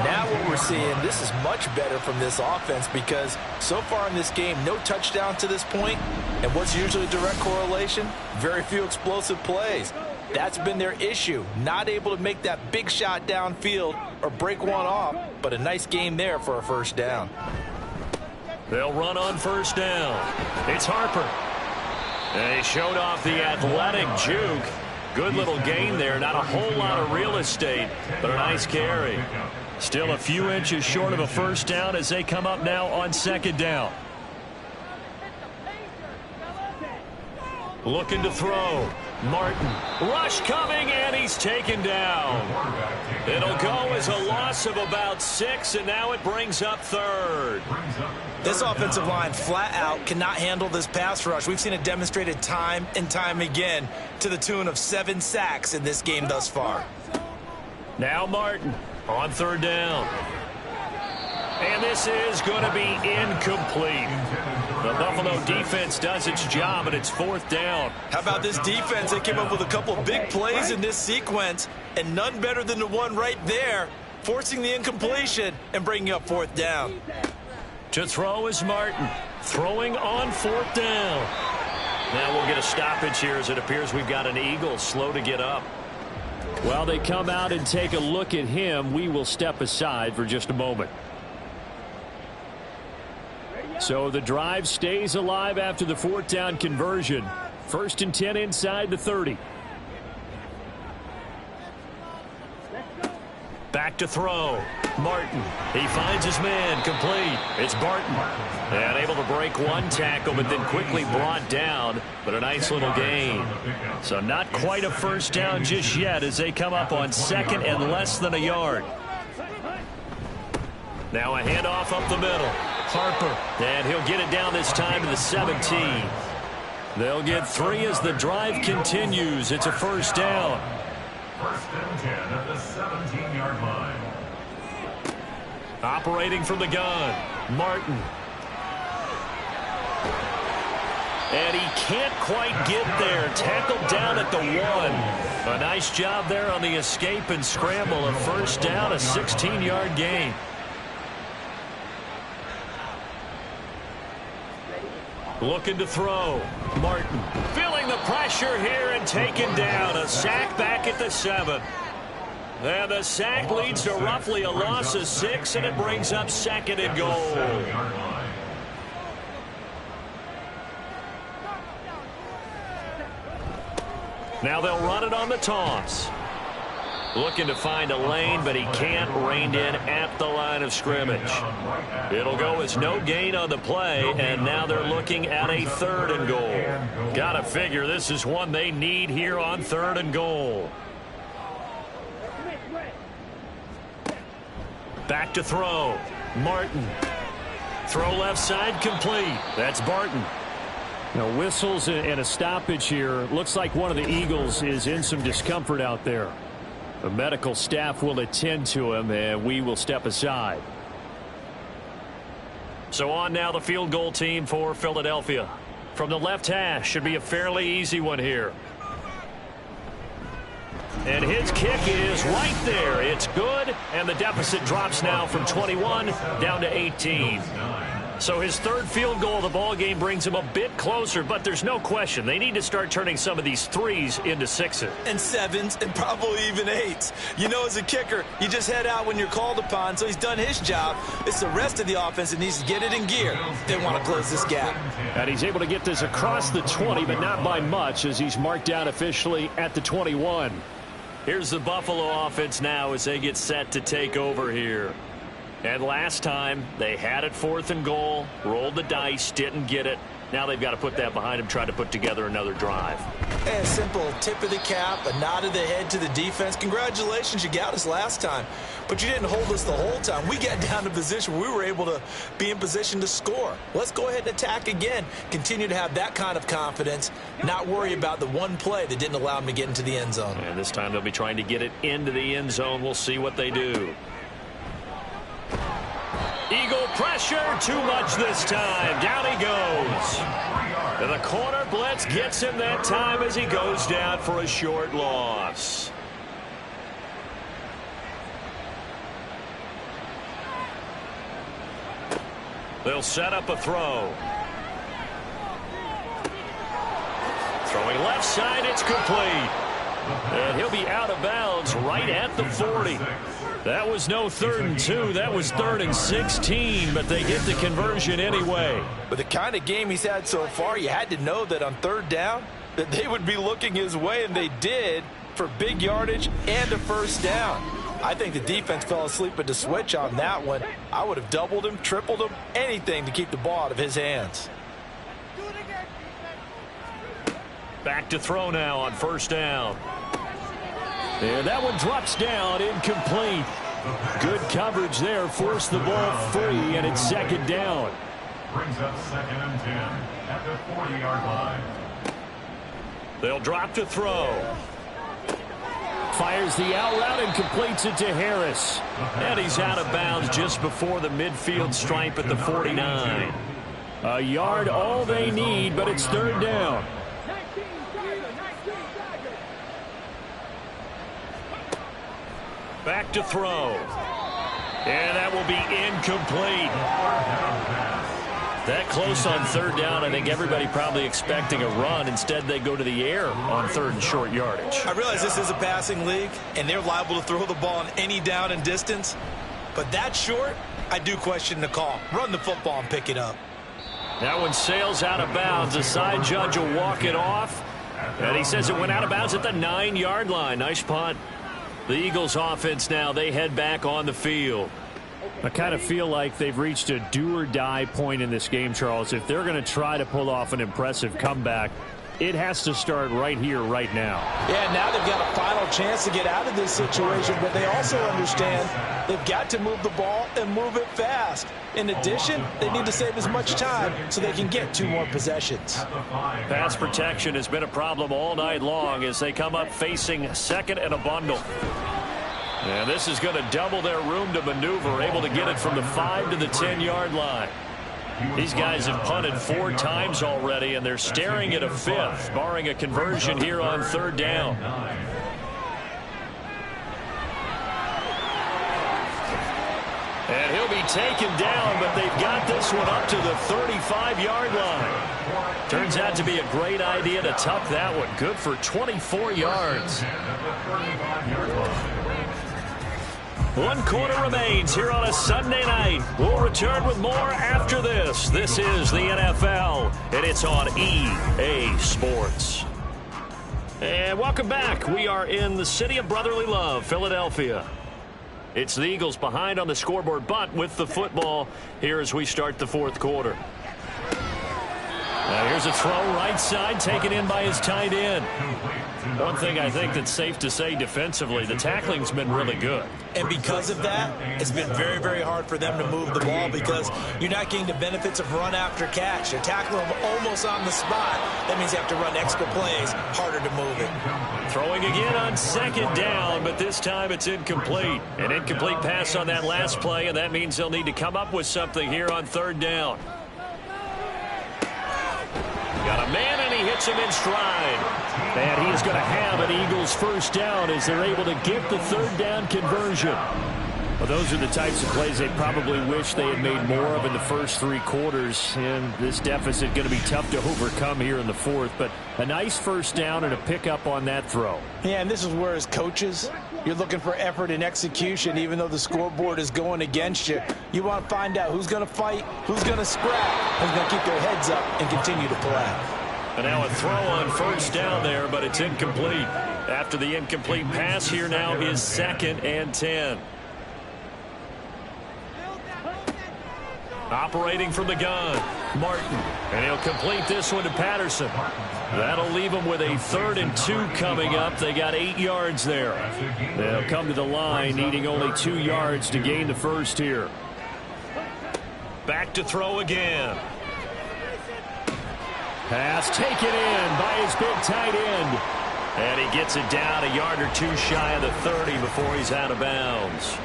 Now what we're seeing, this is much better from this offense because so far in this game, no touchdown to this point. And what's usually a direct correlation? Very few explosive plays. That's been their issue. Not able to make that big shot downfield or break one off, but a nice game there for a first down. They'll run on first down. It's Harper. And he showed off the athletic juke. Good little gain there. Not a whole lot of real estate, but a nice carry. Still a few inches short of a first down as they come up now on 2nd down. Looking to throw. Martin. Rush coming, and he's taken down. It'll go as a loss of about 6, and now it brings up 3rd. This offensive line flat out cannot handle this pass rush. We've seen it demonstrated time and time again to the tune of 7 sacks in this game thus far. Now Martin on 3rd down. And this is going to be incomplete. The Buffalo defense does its job, and it's 4th down. How about this defense? They came up with a couple big plays in this sequence, and none better than the one right there, forcing the incompletion and bringing up 4th down. To throw is Martin. Throwing on 4th down. Now we'll get a stoppage here as it appears we've got an Eagle slow to get up. While they come out and take a look at him, we will step aside for just a moment. So the drive stays alive after the 4th down conversion. 1st and 10 inside the 30. Back to throw. Martin. He finds his man. Complete. It's Barton. And able to break one tackle, but then quickly brought down. But a nice little gain. So not quite a first down just yet as they come up on 2nd and less than a yard. Now a handoff up the middle. Harper. And he'll get it down this time to the 17. They'll get 3 as the drive continues. It's a first down. 1st and 10 at the 17-yard line. Operating from the gun. Martin. And he can't quite get there. Tackled down at the 1. A nice job there on the escape and scramble. A first down, a 16-yard gain. Looking to throw. Martin feeling the pressure here and taken down. A sack back at the 7. And the sack leads to roughly a loss of 6, and it brings up 2nd and goal. Now they'll run it on the toss. Looking to find a lane, but he can't. Reined in at the line of scrimmage. It'll go as no gain on the play, and now they're looking at a 3rd and goal. Gotta figure this is one they need here on 3rd and goal. Back to throw. Martin. Throw left side complete. That's Barton. Now whistles and a stoppage here. Looks like one of the Eagles is in some discomfort out there. The medical staff will attend to him, and we will step aside. So on now the field goal team for Philadelphia. From the left hash, should be a fairly easy one here. And his kick is right there. It's good, and the deficit drops now from 21 down to 18. So his 3rd field goal of the ball game brings him a bit closer, but there's no question they need to start turning some of these 3s into 6s. And 7s, and probably even 8s. You know, as a kicker, you just head out when you're called upon, so he's done his job. It's the rest of the offense that needs to get it in gear if they want to close this gap. And he's able to get this across the 20, but not by much, as he's marked down officially at the 21. Here's the Buffalo offense now as they get set to take over here. And last time, they had it 4th and goal, rolled the dice, didn't get it. Now they've got to put that behind them, try to put together another drive. And a simple tip of the cap, a nod of the head to the defense. Congratulations, you got us last time, but you didn't hold us the whole time. We got down to position where we were able to be in position to score. Let's go ahead and attack again. Continue to have that kind of confidence, not worry about the one play that didn't allow them to get into the end zone. And this time they'll be trying to get it into the end zone. We'll see what they do. Eagle pressure, too much this time. Down he goes. And the corner blitz gets him that time as he goes down for a short loss. They'll set up a throw. Throwing left side, it's complete. And he'll be out of bounds right at the 40. That was no 3rd and 2. That was 3rd and 16, but they get the conversion anyway. But the kind of game he's had so far, you had to know that on 3rd down that they would be looking his way, and they did, for big yardage and a first down. I think the defense fell asleep at the switch on that one. I would have doubled him, tripled him, anything to keep the ball out of his hands. Back to throw now on 1st down. And that one drops down, incomplete. Good coverage there, forced the ball free, and it's 2nd down. Brings up 2nd and 10 at the 40-yard line. They'll drop to throw. Fires the out route and completes it to Harris. And he's out of bounds just before the midfield stripe at the 49. A yard all they need, but it's 3rd down. Back to throw. And that will be incomplete. That close on 3rd down, I think everybody probably expecting a run. Instead, they go to the air on 3rd and short yardage. I realize this is a passing league, and they're liable to throw the ball on any down and distance. But that short, I do question the call. Run the football and pick it up. That one sails out of bounds. The side judge will walk it off. And he says it went out of bounds at the 9-yard line. Nice punt. The Eagles offense now, they head back on the field. I kind of feel like they've reached a do-or-die point in this game, Charles. If they're going to try to pull off an impressive comeback, it has to start right here, right now. Yeah, now they've got a final chance to get out of this situation, but they also understand they've got to move the ball and move it fast. In addition, they need to save as much time so they can get 2 more possessions. Pass protection has been a problem all night long as they come up facing 2nd and a bundle. And this is going to double their room to maneuver, able to get it from the 5 to the 10-yard line. These guys have punted 4 times already, and they're staring at a 5th, barring a conversion here on 3rd down. And he'll be taken down, but they've got this one up to the 35-yard line. Turns out to be a great idea to tuck that one. Good for 24 yards. 1 quarter remains here on a Sunday night. We'll return with more after this. This is the NFL, and it's on EA Sports. And welcome back. We are in the city of brotherly love, Philadelphia. It's the Eagles behind on the scoreboard, but with the football here as we start the 4th quarter. Now here's a throw right side taken in by his tight end. One thing I think that's safe to say defensively, the tackling's been really good. And because of that, it's been very, very hard for them to move the ball because you're not getting the benefits of run after catch. You're tackling them almost on the spot. That means you have to run extra plays, harder to move it. Throwing again on 2nd down, but this time it's incomplete. An incomplete pass on that last play, and that means they'll need to come up with something here on 3rd down. Got a man, and he hits him in stride. And he's going to have an Eagles 1st down as they're able to get the 3rd down conversion. Well, those are the types of plays they probably wish they had made more of in the first 3 quarters. And this deficit going to be tough to overcome here in the 4th. But a nice 1st down and a pickup on that throw. Yeah, and this is where as coaches, you're looking for effort and execution, even though the scoreboard is going against you. You want to find out who's going to fight, who's going to scrap, who's going to keep their heads up and continue to play. And now a throw on 1st down there, but it's incomplete. After the incomplete pass, here now is 2nd and 10. Operating from the gun. Martin. And he'll complete this one to Patterson. That'll leave them with a 3rd and 2 coming up. They got 8 yards there. They'll come to the line needing only 2 yards to gain the first here. Back to throw again. Pass taken in by his big tight end. And he gets it down a yard or 2 shy of the 30 before he's out of bounds.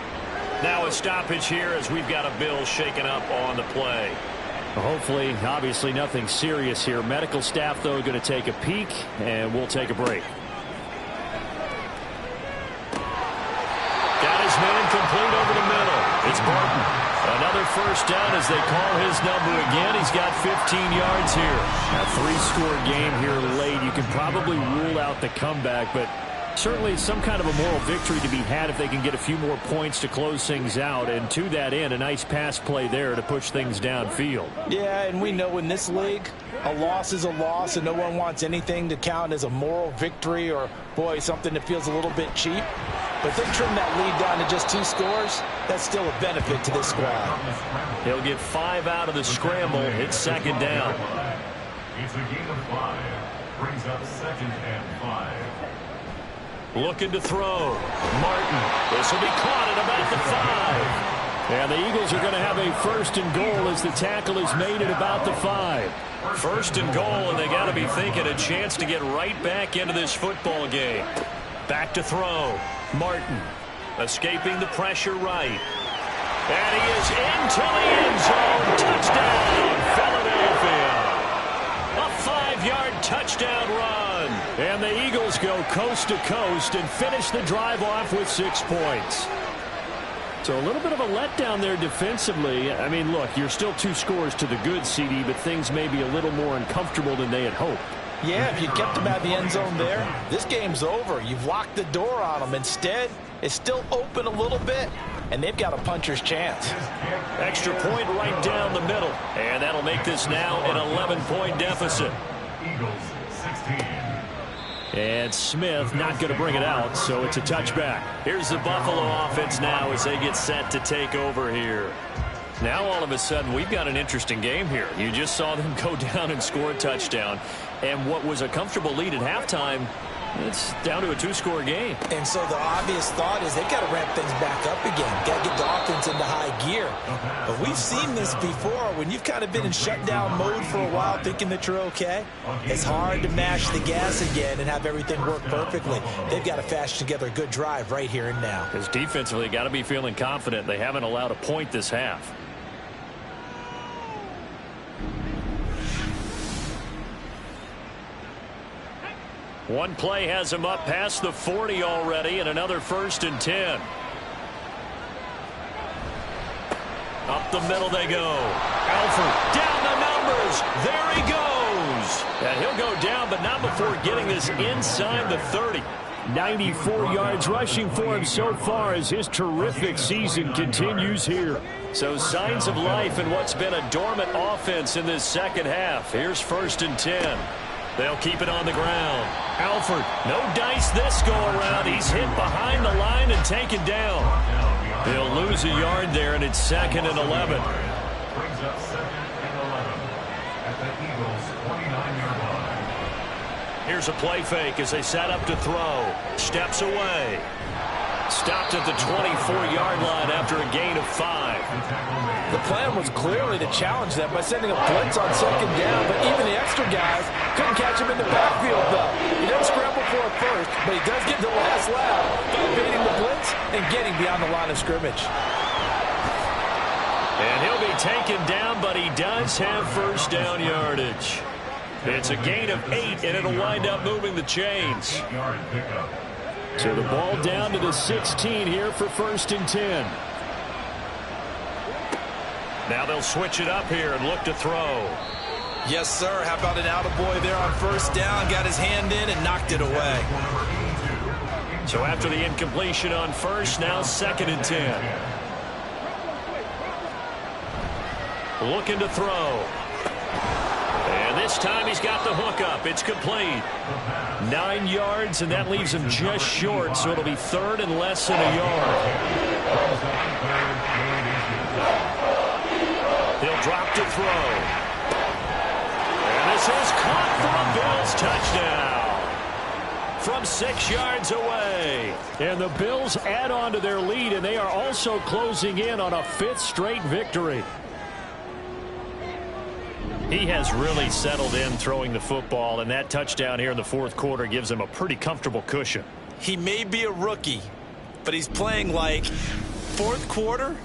Now a stoppage here as we've got a Bill shaken up on the play. Hopefully, obviously nothing serious here. Medical staff, though, going to take a peek, and we'll take a break. Got his man complete over the middle. It's Barton. Another first down as they call his number again. He's got 15 yards here. A 3-score game here late. You can probably rule out the comeback, but certainly some kind of a moral victory to be had if they can get a few more points to close things out. And to that end, a nice pass play there to push things downfield. Yeah, and we know in this league, a loss is a loss, and no one wants anything to count as a moral victory or, boy, something that feels a little bit cheap. But if they trim that lead down to just 2 scores, that's still a benefit to this squad. He'll get 5 out of the scramble. It's 2nd down. It's a gain of 5. Brings up 2nd and 5. Looking to throw. Martin. This will be caught at about the 5. And the Eagles are going to have a 1st and goal as the tackle is made at about the 5. 1st and goal, and they got to be thinking a chance to get right back into this football game. Back to throw. Martin. Escaping the pressure right. And he is into the end zone. Touchdown, Philadelphia. A 5-yard touchdown run. And the Eagles go coast to coast and finish the drive off with 6 points. So a little bit of a letdown there defensively. I mean, look, you're still 2 scores to the good, CD, but things may be a little more uncomfortable than they had hoped. Yeah, if you kept them out of the end zone there, this game's over. You've locked the door on them. Instead, it's still open a little bit, and they've got a puncher's chance. Extra point right down the middle, and that'll make this now an 11-point deficit. Eagles 16. And Smith not going to bring it out, so it's a touchback. Here's the Buffalo offense now as they get set to take over here. Now all of a sudden we've got an interesting game here. You just saw them go down and score a touchdown. And what was a comfortable lead at halftime, it's down to a 2-score game. And so the obvious thought is they've got to ramp things back up again. Got to get the offense into high gear. But we've seen this before. When you've kind of been in shutdown mode for a while thinking that you're okay, it's hard to mash the gas again and have everything work perfectly. They've got to fashion together a good drive right here and now. Because defensively, got to be feeling confident. They haven't allowed a point this half. One play has him up past the 40 already, and another 1st and 10. Up the middle they go. Alford down the numbers. There he goes. And he'll go down, but not before getting this inside the 30. 94 yards rushing for him so far as his terrific season continues here. So signs of life in what's been a dormant offense in this second half. Here's 1st and 10. They'll keep it on the ground. Alford, no dice this go-around. He's hit behind the line and taken down. They'll lose a yard there, and it's 2nd and 11. Brings up 2nd and 11 at the Eagles' 29-yard line. Here's a play fake as they set up to throw. Steps away. Stopped at the 24-yard line after a gain of 5. The plan was clearly to challenge them by sending a blitz on 2nd down, but even the extra guys couldn't catch him in the backfield, though. He doesn't scramble for it first, but he does get the last lap, evading the blitz and getting beyond the line of scrimmage. And he'll be taken down, but he does have 1st down yardage. It's a gain of 8, and it'll wind up moving the chains. 8-yard pickup. So the ball down to the 16 here for 1st and 10. Now they'll switch it up here and look to throw. Yes, sir. How about an attaboy there on 1st down? Got his hand in and knocked it away. So after the incompletion on 1st, now 2nd and 10. Looking to throw. And this time he's got the hook up. It's complete. 9 yards, and that leaves him just short, so it'll be 3rd and less than a yard. He'll drop to throw. This is caught for a Bills touchdown from 6 yards away. And the Bills add on to their lead, and they are also closing in on a 5th straight victory. He has really settled in throwing the football, and that touchdown here in the 4th quarter gives him a pretty comfortable cushion. He may be a rookie, but he's playing like 4th quarter,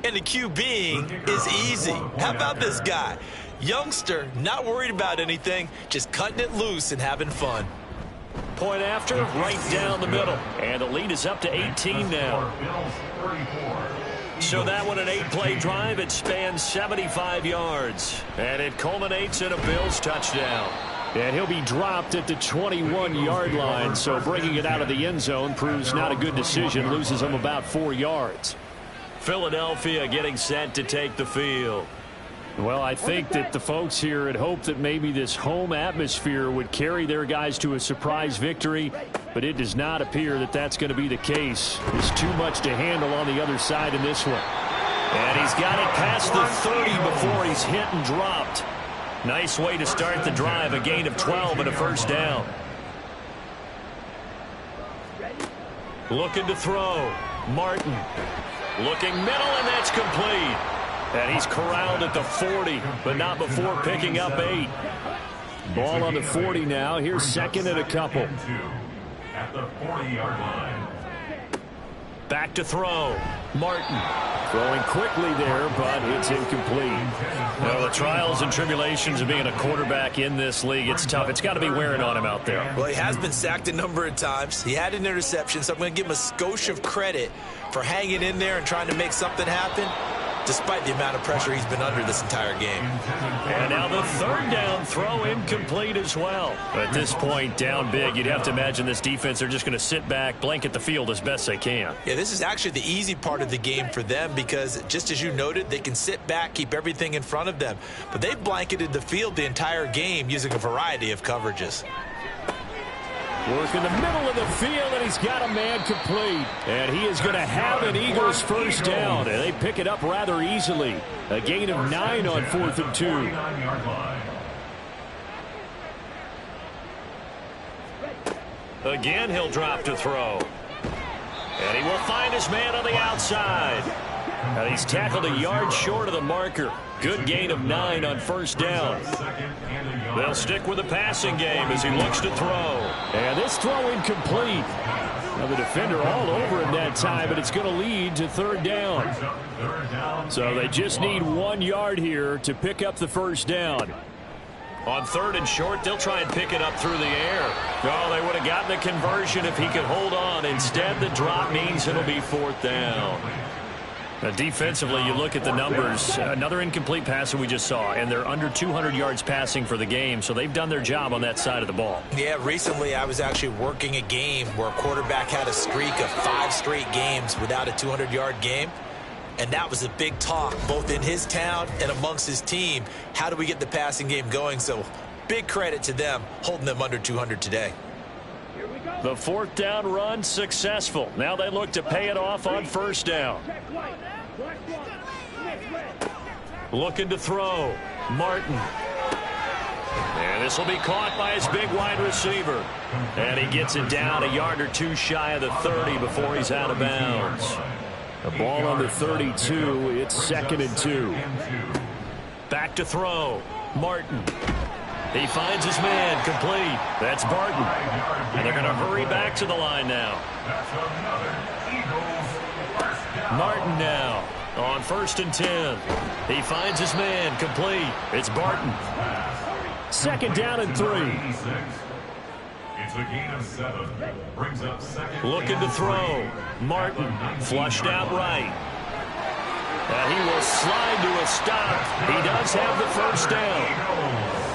and the QBing is easy. How about this guy? Youngster, not worried about anything, just cutting it loose and having fun. Point after, right down the middle. And the lead is up to 18 now. So that one, an 8-play drive. It spans 75 yards. And it culminates in a Bills touchdown. And he'll be dropped at the 21-yard line, so bringing it out of the end zone proves not a good decision. Loses him about 4 yards. Philadelphia getting set to take the field. Well, I think that the folks here had hoped that maybe this home atmosphere would carry their guys to a surprise victory, but it does not appear that that's going to be the case. There's too much to handle on the other side in this one. And he's got it past the 30 before he's hit and dropped. Nice way to start the drive, a gain of 12 and a first down. Looking to throw. Martin. Looking middle, and that's complete. And he's corraled at the 40, but not before picking up 8. Ball on the 40 now. Here's second and a couple. At the 40-yard line. Back to throw. Martin. Throwing quickly there, but it's incomplete. Well, the trials and tribulations of being a quarterback in this league, it's tough. It's got to be wearing on him out there. Well, he has been sacked a number of times. He had an interception, so I'm going to give him a skosh of credit for hanging in there and trying to make something happen, despite the amount of pressure he's been under this entire game. And now the 3rd down throw incomplete as well. At this point, down big, you'd have to imagine this defense, they're just going to sit back, blanket the field as best they can. Yeah, this is actually the easy part of the game for them because, just as you noted, they can sit back, keep everything in front of them. But they've blanketed the field the entire game using a variety of coverages. Work in the middle of the field, and he's got a man complete. And he is going to have an Eagles first down, and they pick it up rather easily. A gain of 9 on 4th and 2. Again, he'll drop to throw. And he will find his man on the outside. And he's tackled a yard short of the marker. Good gain of 9 on first down. They'll stick with the passing game as he looks to throw. And this throw incomplete. Now the defender all over him that time, but it's going to lead to 3rd down. So they just need 1 yard here to pick up the first down. On 3rd and short, they'll try and pick it up through the air. Oh, they would have gotten the conversion if he could hold on. Instead, the drop means it'll be 4th down. Now, defensively, you look at the numbers. Another incomplete pass that we just saw, and they're under 200 yards passing for the game, so they've done their job on that side of the ball. Yeah, recently I was actually working a game where a quarterback had a streak of 5 straight games without a 200-yard game, and that was a big talk both in his town and amongst his team. How do we get the passing game going? So big credit to them holding them under 200 today. The 4th down run successful. Now they look to pay it off on first down. Looking to throw. Martin. And this will be caught by his big wide receiver. And he gets it down a yard or 2 shy of the 30 before he's out of bounds. The ball on the 32. It's 2nd and 2. Back to throw. Martin. He finds his man complete. That's Barton. And they're going to hurry back to the line now. Martin now on 1st and 10. He finds his man complete. It's Barton. 2nd down and 3. It's a gain of 7. Brings up 2nd. Looking to throw. Martin flushed out right. And he will slide to a stop. He does have the first down.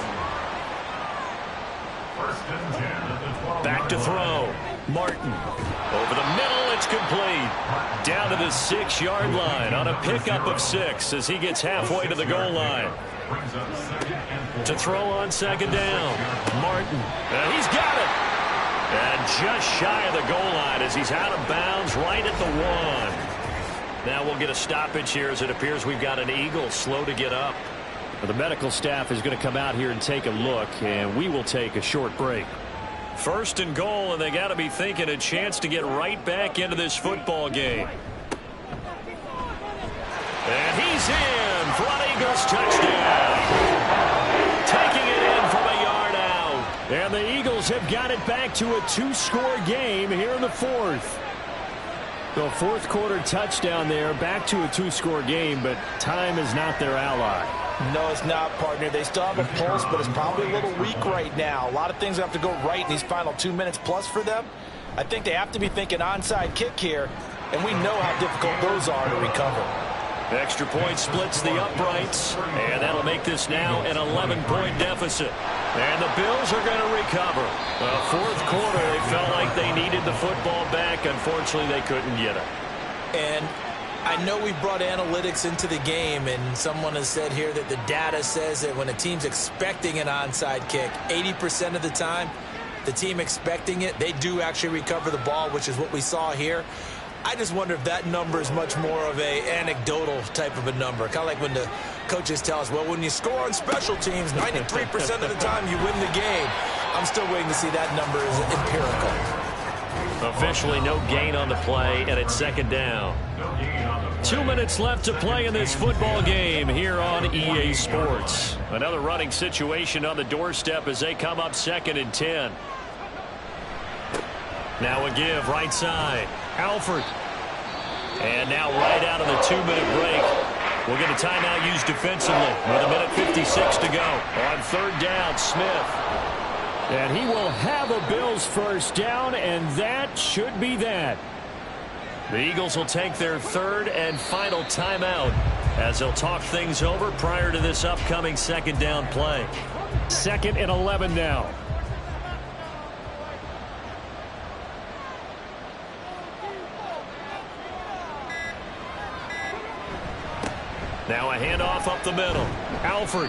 Back to throw. Martin. Over the middle, it's complete. Down to the 6-yard line on a pickup of 6 as he gets halfway to the goal line. To throw on 2nd down. Martin. And he's got it. And just shy of the goal line as he's out of bounds right at the 1. Now we'll get a stoppage here as it appears we've got an Eagle slow to get up. The medical staff is going to come out here and take a look, and we will take a short break. First and goal, and they got to be thinking a chance to get right back into this football game. And he's in for an Eagles touchdown. Taking it in from a yard out. And the Eagles have got it back to a 2-score game here in the fourth. The fourth quarter touchdown there, back to a 2-score game, but time is not their ally. No, it's not, partner. They still have a pulse, but it's probably a little weak right now. A lot of things have to go right in these final 2 minutes plus for them. I think they have to be thinking onside kick here, and we know how difficult those are to recover. Extra point splits the uprights, and that'll make this now an 11-point deficit. And the Bills are going to recover. The fourth quarter, they felt like they needed the football back. Unfortunately, they couldn't get it. And I know we brought analytics into the game, and someone has said here that the data says that when a team's expecting an onside kick, 80% of the time, the team expecting it, they do actually recover the ball, which is what we saw here. I just wonder if that number is much more of a anecdotal type of a number. Kind of like when the coaches tell us, well, when you score on special teams, 93% of the time you win the game. I'm still waiting to see that number is empirical. Officially no gain on the play, and it's second down. 2 minutes left to play in this football game here on EA Sports. Another running situation on the doorstep as they come up second and 10. Now a give right side. Alford. And now right out of the 2-minute break, we'll get a timeout used defensively with 1:56 to go. On third down, Smith. And he will have a Bills first down, and that should be that. The Eagles will take their third and final timeout as they'll talk things over prior to this upcoming second down play. 2nd and 11 now. Now a handoff up the middle. Alford.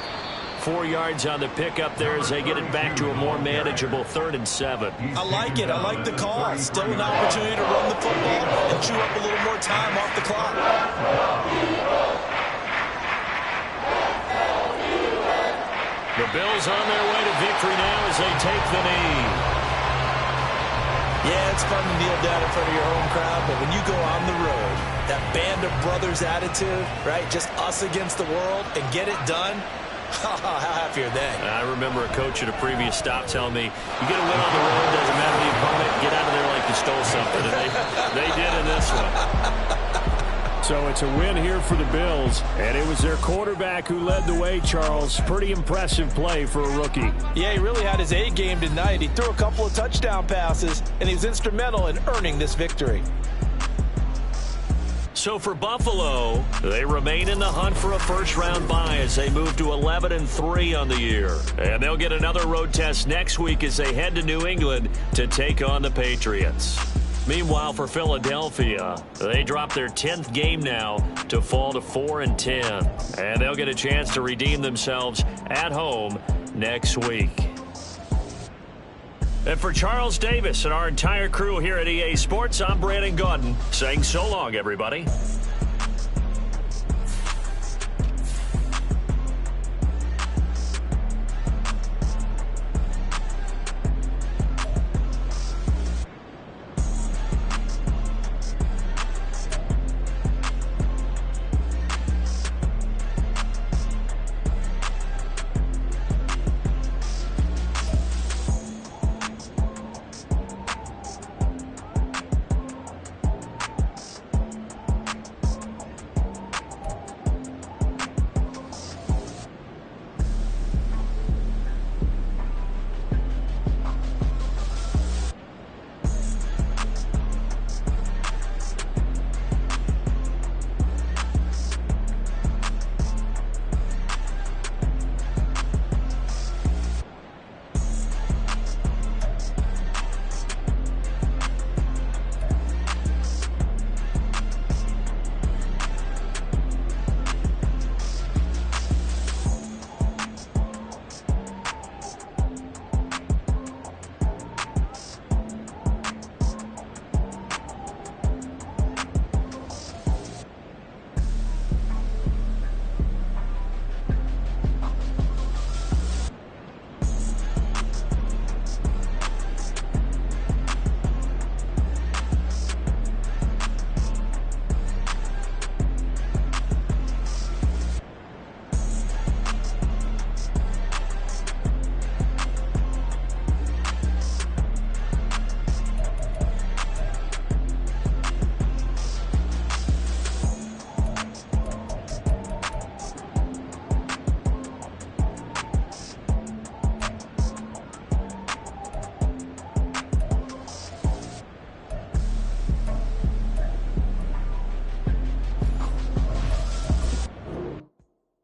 4 yards on the pickup there as they get it back to a more manageable 3rd and 7. I like it. I like the call. Still an opportunity to run the football and chew up a little more time off the clock. The Bills on their way to victory now as they take the knee. Yeah, it's fun to kneel down in front of your home crowd, but when you go on the road, that band of brothers attitude, right, just us against the world, and get it done, how happy are they? I remember a coach at a previous stop telling me, you get a win on the road, doesn't matter the opponent, get out of there like you stole something. And they did in this one. So it's a win here for the Bills, and it was their quarterback who led the way, Charles. Pretty impressive play for a rookie. Yeah, he really had his A game tonight. He threw a couple of touchdown passes, and he was instrumental in earning this victory. So for Buffalo, they remain in the hunt for a first-round bye as they move to 11-3 on the year. And they'll get another road test next week as they head to New England to take on the Patriots. Meanwhile, for Philadelphia, they drop their 10th game now to fall to 4-10. And they'll get a chance to redeem themselves at home next week. And for Charles Davis and our entire crew here at EA Sports, I'm Brandon Gaudin saying so long, everybody.